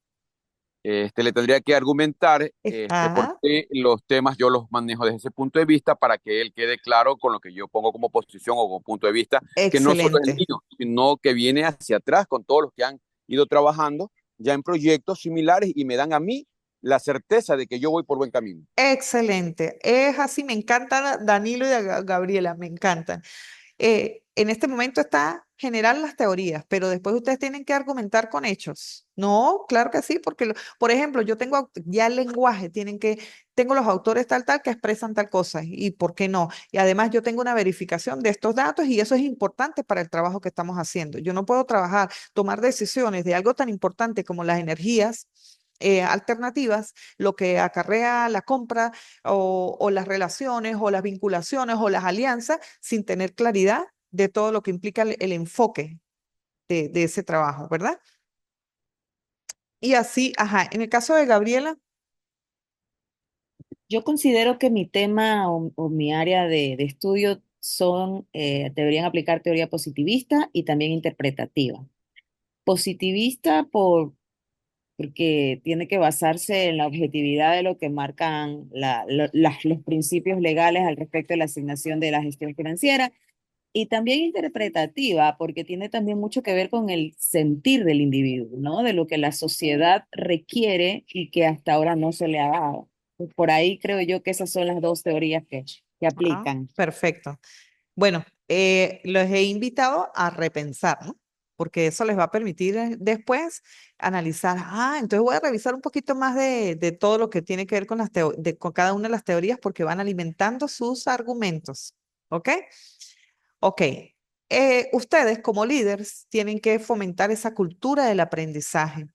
Le tendría que argumentar por
Ah,
qué los temas yo los manejo desde ese punto de vista para que él quede claro con lo que yo pongo como posición o como punto de vista, que no solo es el
excelente,
mío, sino que viene hacia atrás con todos los que han ido trabajando ya en proyectos similares y me dan a mí la certeza de que yo voy por buen camino.
excelente. Es así, me encanta Danilo y Gabriela, me encantan. En este momento está generar las teorías, pero después ustedes tienen que argumentar con hechos. No, claro que sí, porque, por ejemplo, yo tengo ya el lenguaje, tengo los autores tal que expresan tal cosa, y por qué no. Y además yo tengo una verificación de estos datos y eso es importante para el trabajo que estamos haciendo. Yo no puedo tomar decisiones de algo tan importante como las energías. Alternativas, lo que acarrea la compra o las relaciones o las vinculaciones o las alianzas sin tener claridad de todo lo que implica el enfoque de ese trabajo, ¿verdad? Y así, ajá, en el caso de Gabriela,
Yo considero que mi tema o mi área de estudio deberían aplicar teoría positivista y también interpretativa. Positivista porque tiene que basarse en la objetividad de lo que marcan los principios legales al respecto de la asignación de la gestión financiera. Y también interpretativa, porque tiene también mucho que ver con el sentir del individuo, ¿no? De lo que la sociedad requiere y que hasta ahora no se le ha dado. Pues por ahí creo yo que esas son las dos teorías que aplican.
perfecto. Bueno, los he invitado a repensar, ¿no? Porque eso les va a permitir después analizar, entonces voy a revisar un poquito más de todo lo que tiene que ver con con cada una de las teorías porque van alimentando sus argumentos, ¿ok? Ok, ustedes como líderes tienen que fomentar esa cultura del aprendizaje,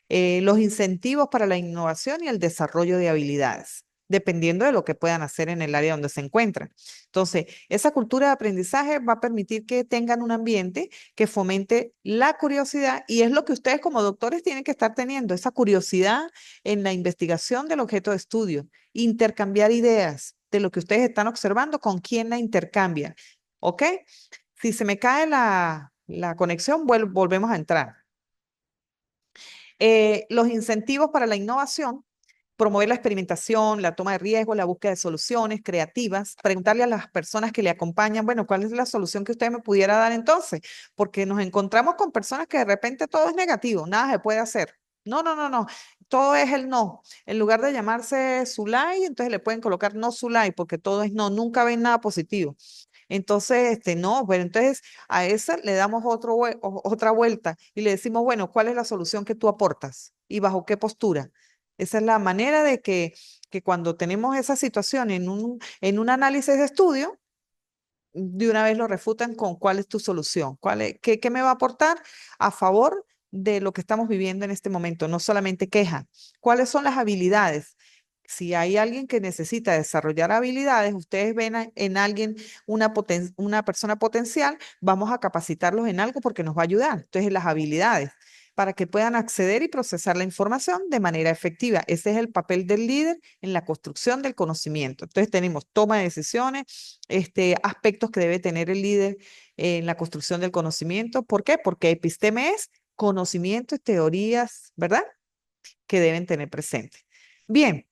los incentivos para la innovación y el desarrollo de habilidades, dependiendo de lo que puedan hacer en el área donde se encuentran. Entonces, esa cultura de aprendizaje va a permitir que tengan un ambiente que fomente la curiosidad y es lo que ustedes como doctores tienen que estar teniendo, esa curiosidad en la investigación del objeto de estudio, intercambiar ideas de lo que ustedes están observando, con quién la intercambian. ¿Ok? Si se me cae la conexión, volvemos a entrar. Los incentivos para la innovación, promover la experimentación, la toma de riesgo, la búsqueda de soluciones creativas, preguntarle a las personas que le acompañan, bueno, ¿cuál es la solución que usted me pudiera dar entonces? Porque nos encontramos con personas que de repente todo es negativo, nada se puede hacer. No, no, no, no, todo es el no. En lugar de llamarse Zulay, entonces le pueden colocar no Zulay, porque todo es no, nunca ven nada positivo. Entonces, no, pero entonces a esa le damos otra vuelta y le decimos, bueno, ¿cuál es la solución que tú aportas y bajo qué postura? Esa es la manera de que cuando tenemos esa situación en un análisis de estudio, de una vez lo refutan con cuál es tu solución, qué me va a aportar a favor de lo que estamos viviendo en este momento, no solamente queja. ¿Cuáles son las habilidades? Si hay alguien que necesita desarrollar habilidades, ustedes ven en alguien una persona potencial, vamos a capacitarlos en algo porque nos va a ayudar. Entonces, las habilidades para que puedan acceder y procesar la información de manera efectiva. Ese es el papel del líder en la construcción del conocimiento. Entonces, tenemos toma de decisiones, aspectos que debe tener el líder en la construcción del conocimiento. ¿Por qué? Porque episteme es conocimiento y teorías, ¿verdad? Que deben tener presente. Bien.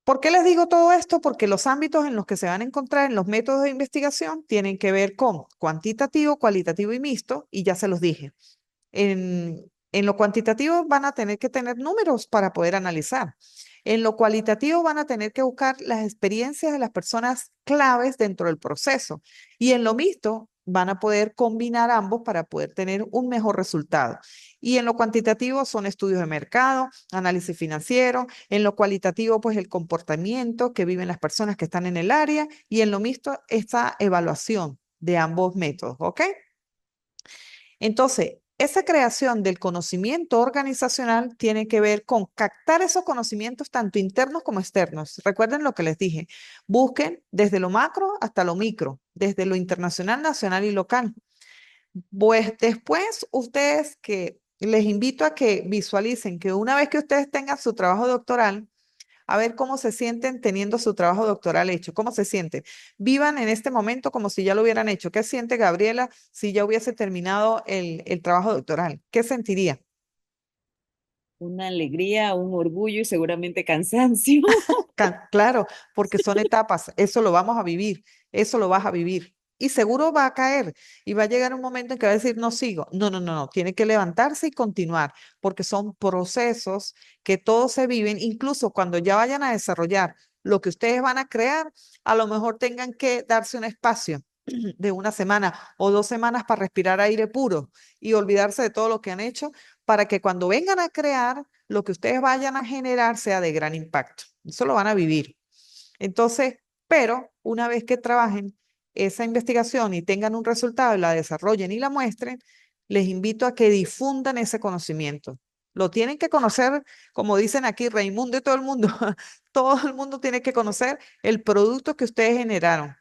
¿Por qué les digo todo esto? Porque los ámbitos en los que se van a encontrar en los métodos de investigación tienen que ver con cuantitativo, cualitativo y mixto, y ya se los dije. En lo cuantitativo van a tener que tener números para poder analizar. En lo cualitativo van a tener que buscar las experiencias de las personas claves dentro del proceso. Y en lo mixto van a poder combinar ambos para poder tener un mejor resultado. Y en lo cuantitativo son estudios de mercado, análisis financiero. En lo cualitativo, pues el comportamiento que viven las personas que están en el área. Y en lo mixto, esta evaluación de ambos métodos, ¿ok? Entonces, esa creación del conocimiento organizacional tiene que ver con captar esos conocimientos tanto internos como externos. Recuerden lo que les dije. Busquen desde lo macro hasta lo micro, desde lo internacional, nacional y local. Pues después ustedes que les invito a que visualicen que una vez que ustedes tengan su trabajo doctoral, a ver cómo se sienten teniendo su trabajo doctoral hecho, cómo se sienten. Vivan en este momento como si ya lo hubieran hecho. ¿Qué siente Gabriela si ya hubiese terminado el trabajo doctoral? ¿Qué sentiría?
Una alegría, un orgullo y seguramente cansancio.
Claro, porque son etapas, eso lo vamos a vivir, eso lo vas a vivir. Y seguro va a caer y va a llegar un momento en que va a decir, no sigo. No, no, no, no, tiene que levantarse y continuar, porque son procesos que todos se viven, incluso cuando ya vayan a desarrollar lo que ustedes van a crear, a lo mejor tengan que darse un espacio de una semana o 2 semanas para respirar aire puro y olvidarse de todo lo que han hecho, para que cuando vengan a crear, lo que ustedes vayan a generar sea de gran impacto. Eso lo van a vivir. Entonces, pero una vez que trabajen esa investigación y tengan un resultado y la desarrollen y la muestren, les invito a que difundan ese conocimiento. Lo tienen que conocer, como dicen aquí Raimundo y todo el mundo. Todo el mundo tiene que conocer el producto que ustedes generaron.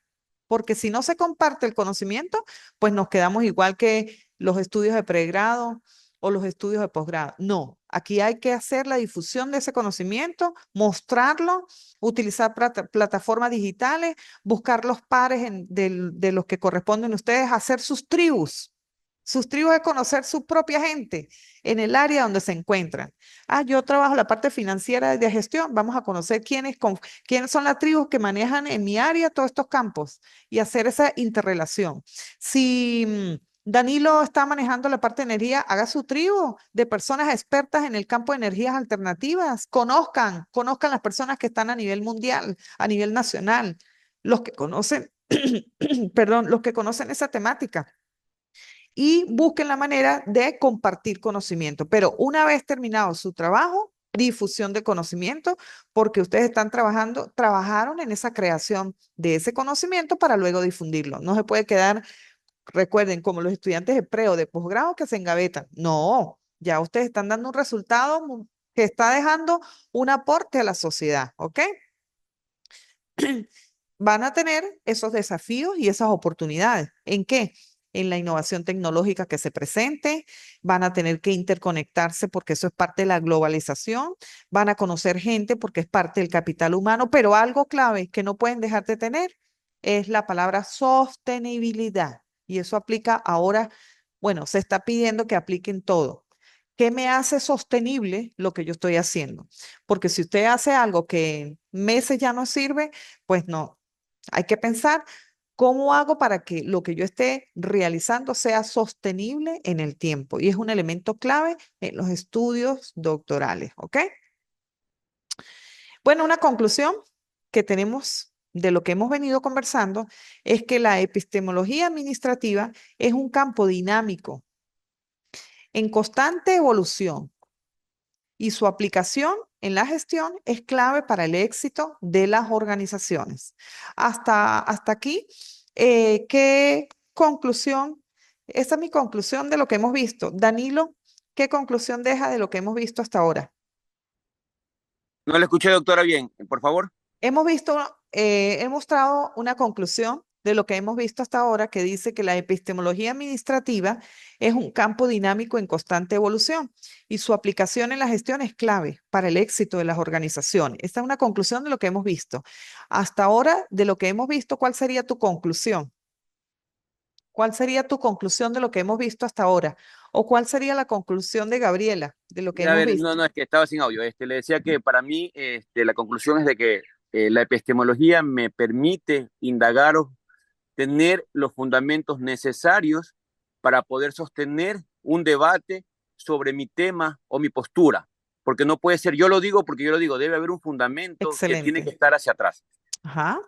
Porque si no se comparte el conocimiento, pues nos quedamos igual que los estudios de pregrado o los estudios de posgrado. No, aquí hay que hacer la difusión de ese conocimiento, mostrarlo, utilizar plataformas digitales, buscar los pares de los que corresponden a ustedes, hacer sus tribus. Sus tribus es conocer su propia gente en el área donde se encuentran. Ah, yo trabajo la parte financiera y de gestión. Vamos a conocer quiénes son las tribus que manejan en mi área todos estos campos y hacer esa interrelación. Si Danilo está manejando la parte de energía, haga su tribu de personas expertas en el campo de energías alternativas. Conozcan las personas que están a nivel mundial, a nivel nacional, los que conocen, perdón, los que conocen esa temática y busquen la manera de compartir conocimiento. Pero una vez terminado su trabajo, difusión de conocimiento, porque ustedes trabajaron en esa creación de ese conocimiento para luego difundirlo. No se puede quedar, recuerden, como los estudiantes de pre o de posgrado que se engavetan. No, ya ustedes están dando un resultado que está dejando un aporte a la sociedad, ¿ok? Van a tener esos desafíos y esas oportunidades. ¿En qué? En la innovación tecnológica que se presente, van a tener que interconectarse porque eso es parte de la globalización, van a conocer gente porque es parte del capital humano, pero algo clave que no pueden dejar de tener es la palabra sostenibilidad. Y eso aplica ahora, bueno, se está pidiendo que apliquen todo. ¿Qué me hace sostenible lo que yo estoy haciendo? Porque si usted hace algo que en meses ya no sirve, pues no, hay que pensar cómo hago para que lo que yo esté realizando sea sostenible en el tiempo. Y es un elemento clave en los estudios doctorales, ¿ok? Bueno, una conclusión que tenemos de lo que hemos venido conversando es que la epistemología administrativa es un campo dinámico, en constante evolución, y su aplicación en la gestión es clave para el éxito de las organizaciones. Hasta aquí, ¿qué conclusión? Esa es mi conclusión de lo que hemos visto. Danilo, ¿qué conclusión deja de lo que hemos visto hasta ahora?
No le escuché, doctora, bien, por favor.
Hemos visto, he mostrado una conclusión de lo que hemos visto hasta ahora que dice que la epistemología administrativa es un campo dinámico en constante evolución y su aplicación en la gestión es clave para el éxito de las organizaciones. Esta es una conclusión de lo que hemos visto. Hasta ahora, de lo que hemos visto, ¿cuál sería tu conclusión? ¿Cuál sería tu conclusión de lo que hemos visto hasta ahora? ¿O cuál sería la conclusión de Gabriela de lo que
A
hemos
ver, no,
visto?
no, es que estaba sin audio. Le decía que para mí la conclusión es de que la epistemología me permite indagar o tener los fundamentos necesarios para poder sostener un debate sobre mi tema o mi postura. Porque no puede ser, yo lo digo porque yo lo digo, debe haber un fundamento que tiene que
Excelente.
estar hacia atrás.
Ajá.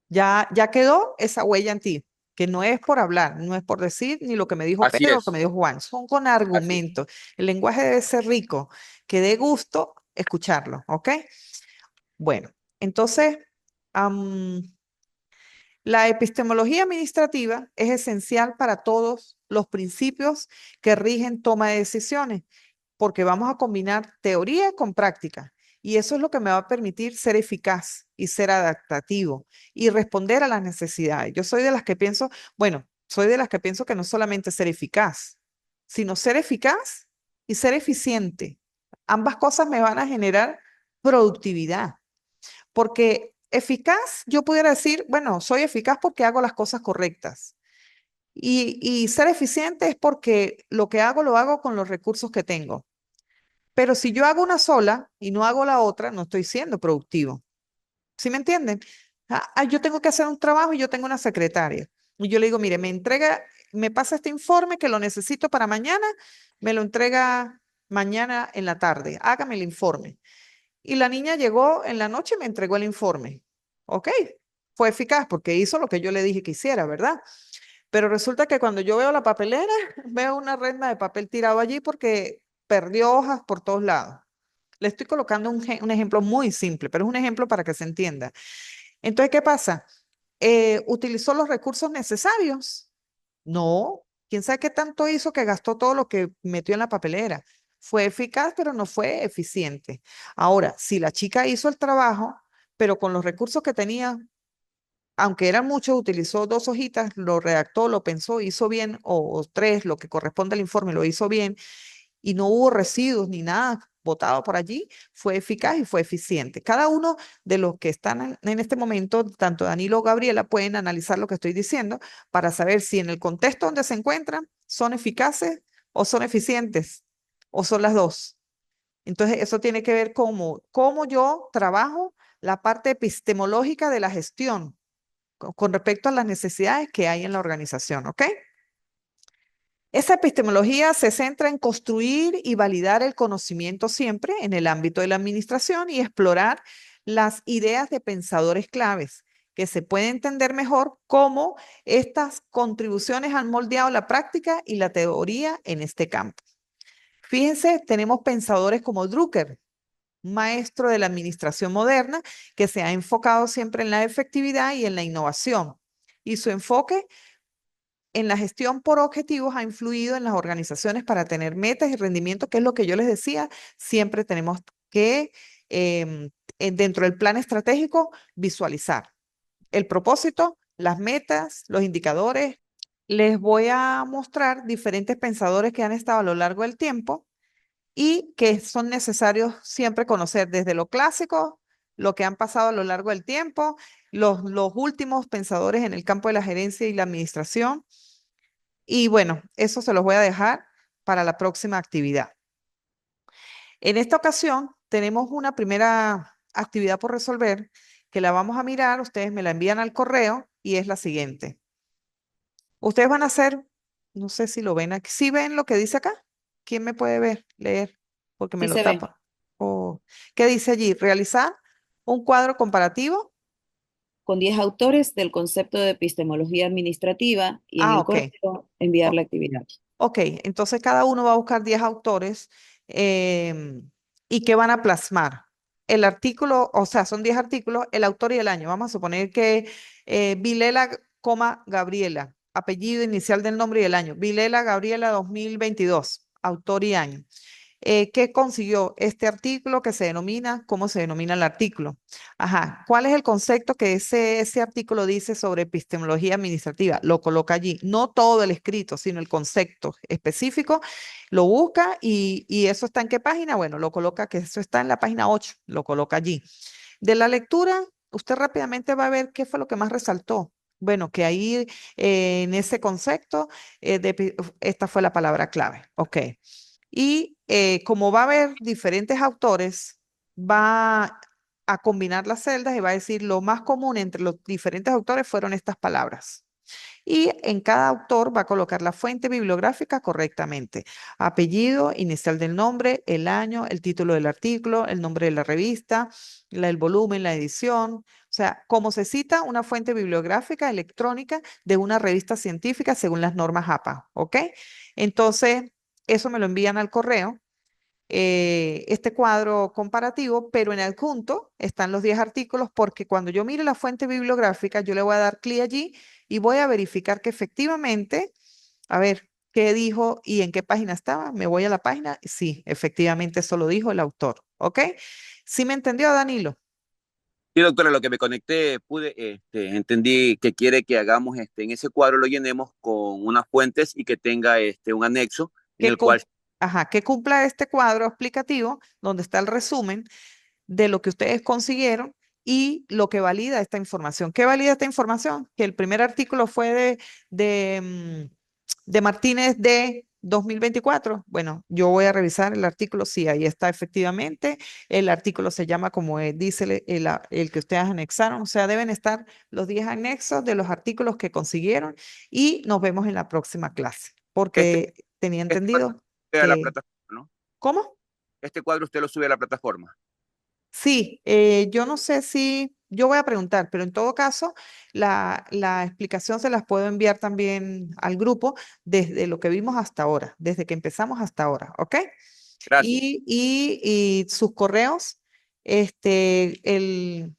Ya quedó esa huella en ti, que no es por hablar, no es por decir ni lo que me dijo
Así
Pedro o lo que
es,
me dijo Juan, son con
así es.
argumentos. El lenguaje debe ser rico, que dé gusto escucharlo, ¿ok? Bueno, entonces, am, la epistemología administrativa es esencial para todos los principios que rigen toma de decisiones, porque vamos a combinar teoría con práctica. Y eso es lo que me va a permitir ser eficaz y ser adaptativo y responder a las necesidades. Yo soy de las que pienso, bueno, soy de las que pienso que no solamente ser eficaz, sino ser eficaz y ser eficiente. Ambas cosas me van a generar productividad. Porque eficaz, yo pudiera decir, bueno, soy eficaz porque hago las cosas correctas. Y ser eficiente es porque lo que hago lo hago con los recursos que tengo. Pero si yo hago una sola y no hago la otra, no estoy siendo productivo. ¿Sí me entienden? Yo tengo que hacer un trabajo y yo tengo una secretaria. Y yo le digo, mire, me pasa este informe que lo necesito para mañana, me lo entrega mañana en la tarde. Hágame el informe. Y la niña llegó en la noche y me entregó el informe. Ok, fue eficaz porque hizo lo que yo le dije que hiciera, ¿verdad? Pero resulta que cuando yo veo la papelera, veo una renda de papel tirado allí porque perdió hojas por todos lados. Le estoy colocando un ejemplo muy simple, pero es un ejemplo para que se entienda. Entonces, ¿qué pasa? ¿Utilizó los recursos necesarios? No. ¿Quién sabe qué tanto hizo que gastó todo lo que metió en la papelera? Fue eficaz, pero no fue eficiente. Ahora, si la chica hizo el trabajo, pero con los recursos que tenía, aunque eran muchos, utilizó 2 hojitas, lo redactó, lo pensó, hizo bien, o 3, lo que corresponde al informe, lo hizo bien, y no hubo residuos ni nada botado por allí, fue eficaz y fue eficiente. Cada uno de los que están en este momento, tanto Danilo o Gabriela, pueden analizar lo que estoy diciendo para saber si en el contexto donde se encuentran son eficaces o son eficientes o son las dos. Entonces, eso tiene que ver cómo yo trabajo la parte epistemológica de la gestión con respecto a las necesidades que hay en la organización, ¿ok? Esa epistemología se centra en construir y validar el conocimiento siempre en el ámbito de la administración y explorar las ideas de pensadores claves, que se puede entender mejor cómo estas contribuciones han moldeado la práctica y la teoría en este campo. Fíjense, tenemos pensadores como Drucker, maestro de la administración moderna, que se ha enfocado siempre en la efectividad y en la innovación. Y su enfoque en la gestión por objetivos ha influido en las organizaciones para tener metas y rendimiento, que es lo que yo les decía, siempre tenemos que, dentro del plan estratégico, visualizar el propósito, las metas, los indicadores. Les voy a mostrar diferentes pensadores que han estado a lo largo del tiempo y que son necesarios siempre conocer desde lo clásico, lo que han pasado a lo largo del tiempo, los últimos pensadores en el campo de la gerencia y la administración. Y bueno, eso se los voy a dejar para la próxima actividad. En esta ocasión tenemos una primera actividad por resolver que la vamos a mirar, ustedes me la envían al correo y es la siguiente. Ustedes van a hacer, no sé si lo ven aquí, ¿sí ven lo que dice acá? ¿Quién me puede ver, leer? Porque me
Sí
lo
se ve.
tapa. ¿Qué dice allí? Realizar un cuadro comparativo.
Con 10 autores del concepto de epistemología administrativa y en el
Ok.
correo enviar
O-
la actividad.
Ok, entonces cada uno va a buscar 10 autores y que van a plasmar el artículo, o sea, son 10 artículos, el autor y el año. Vamos a suponer que Vilela, Gabriela, apellido inicial del nombre y el año. Vilela Gabriela 2022. autor y año. ¿Qué consiguió este artículo que se denomina? ¿Cómo se denomina el artículo? Ajá. ¿Cuál es el concepto que ese artículo dice sobre epistemología administrativa? Lo coloca allí. No todo el escrito, sino el concepto específico. Lo busca y eso está en qué página? Bueno, lo coloca que eso está en la página 8. Lo coloca allí. De la lectura, usted rápidamente va a ver qué fue lo que más resaltó. Bueno, que ahí en ese concepto, esta fue la palabra clave. Ok. Y como va a haber diferentes autores, va a combinar las celdas y va a decir lo más común entre los diferentes autores fueron estas palabras. Y en cada autor va a colocar la fuente bibliográfica correctamente. Apellido, inicial del nombre, el año, el título del artículo, el nombre de la revista, el volumen, la edición. O sea, como se cita una fuente bibliográfica electrónica de una revista científica según las normas APA, ¿ok? Entonces, eso me lo envían al correo, este cuadro comparativo, pero en el adjunto están los 10 artículos porque cuando yo mire la fuente bibliográfica, yo le voy a dar clic allí y voy a verificar que efectivamente, a ver, qué dijo y en qué página estaba. Me voy a la página. Sí, efectivamente eso lo dijo el autor. ¿Ok? ¿Sí me entendió, Danilo?
Sí, doctora, lo que me conecté, entendí que quiere que hagamos en ese cuadro lo llenemos con unas fuentes y que tenga un anexo en
Que,
el cual
ajá, que cumpla este cuadro explicativo donde está el resumen de lo que ustedes consiguieron y lo que valida esta información. ¿Qué valida esta información? Que el primer artículo fue de Martínez de 2024. Bueno, yo voy a revisar el artículo, sí, ahí está efectivamente. El artículo se llama como dice el que ustedes anexaron, o sea, deben estar los 10 anexos de los artículos que consiguieron y nos vemos en la próxima clase,
este,
porque tenía
este cuadro
entendido
sube a la
que,
plataforma, ¿no?
¿cómo?
Este cuadro usted lo sube a la plataforma.
Sí, yo no sé si, yo voy a preguntar, pero en todo caso, la explicación se las puedo enviar también al grupo desde lo que vimos hasta ahora, desde que empezamos hasta ahora, ¿ok?
Gracias.
Y sus correos, el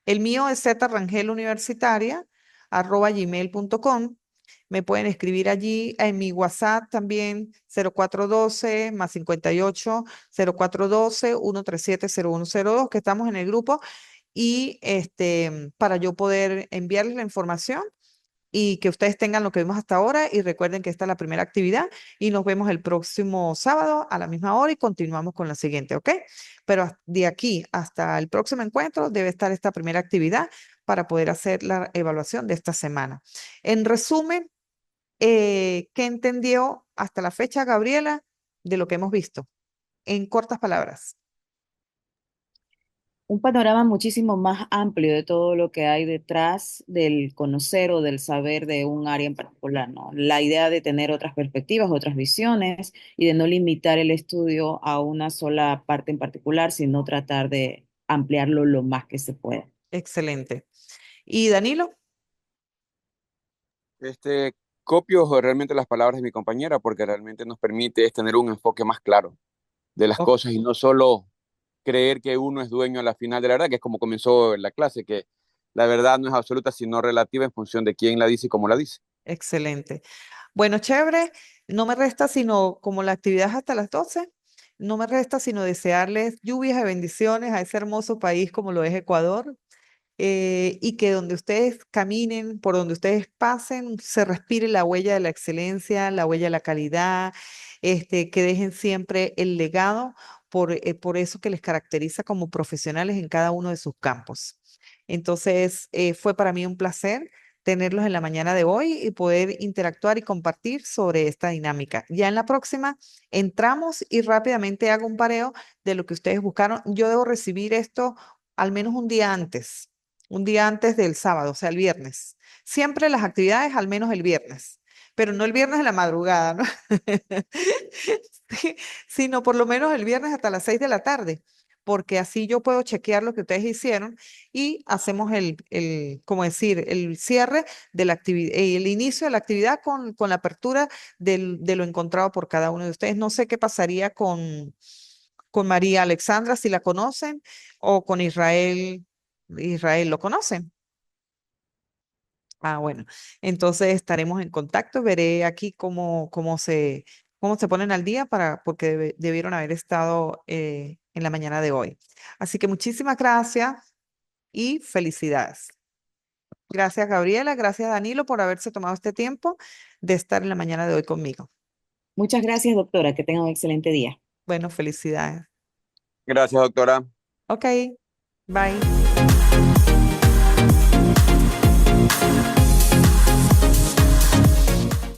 mío es zrangeluniversitaria@gmail.com. Me pueden escribir allí en mi WhatsApp también 0412 más 58 0412 137 0102 que estamos en el grupo y para yo poder enviarles la información y que ustedes tengan lo que vimos hasta ahora y recuerden que esta es la primera actividad y nos vemos el próximo sábado a la misma hora y continuamos con la siguiente, ¿ok? Pero de aquí hasta el próximo encuentro debe estar esta primera actividad para poder hacer la evaluación de esta semana. En resumen, ¿qué entendió hasta la fecha, Gabriela, de lo que hemos visto? En cortas palabras.
Un panorama muchísimo más amplio de todo lo que hay detrás del conocer o del saber de un área en particular, ¿no? La idea de tener otras perspectivas, otras visiones y de no limitar el estudio a una sola parte en particular, sino tratar de ampliarlo lo más que se pueda.
Excelente. ¿Y Danilo?
Este, Copio realmente las palabras de mi compañera porque realmente nos permite tener un enfoque más claro de las
Oh,
cosas y no solo creer que uno es dueño a la final de la verdad, que es como comenzó la clase, que la verdad no es absoluta, sino relativa en función de quién la dice y cómo la dice.
excelente. Bueno, chévere. No me resta sino, como la actividad es hasta las 12, no me resta sino desearles lluvias y bendiciones a ese hermoso país como lo es Ecuador, y que donde ustedes caminen, por donde ustedes pasen, se respire la huella de la excelencia, la huella de la calidad, que dejen siempre el legado por eso que les caracteriza como profesionales en cada uno de sus campos. Entonces, fue para mí un placer tenerlos en la mañana de hoy y poder interactuar y compartir sobre esta dinámica. Ya en la próxima entramos y rápidamente hago un pareo de lo que ustedes buscaron. Yo debo recibir esto al menos un día antes del sábado, o sea, el viernes. Siempre las actividades al menos el viernes, pero no el viernes de la madrugada, ¿no? Sí, sino por lo menos el viernes hasta las 6 de la tarde, porque así yo puedo chequear lo que ustedes hicieron y hacemos como decir, el cierre de la actividad, el inicio de la actividad con la apertura de lo encontrado por cada uno de ustedes. No sé qué pasaría con María Alexandra, si la conocen, o con Israel. Israel, ¿lo conocen? Ah, bueno, entonces estaremos en contacto. Veré aquí cómo cómo se ponen al día porque debieron haber estado en la mañana de hoy. Así que muchísimas gracias y felicidades. Gracias, Gabriela. Gracias, Danilo, por haberse tomado este tiempo de estar en la mañana de hoy conmigo.
Muchas gracias, doctora. Que tenga un excelente día.
Bueno, felicidades.
Gracias, doctora.
Ok, bye.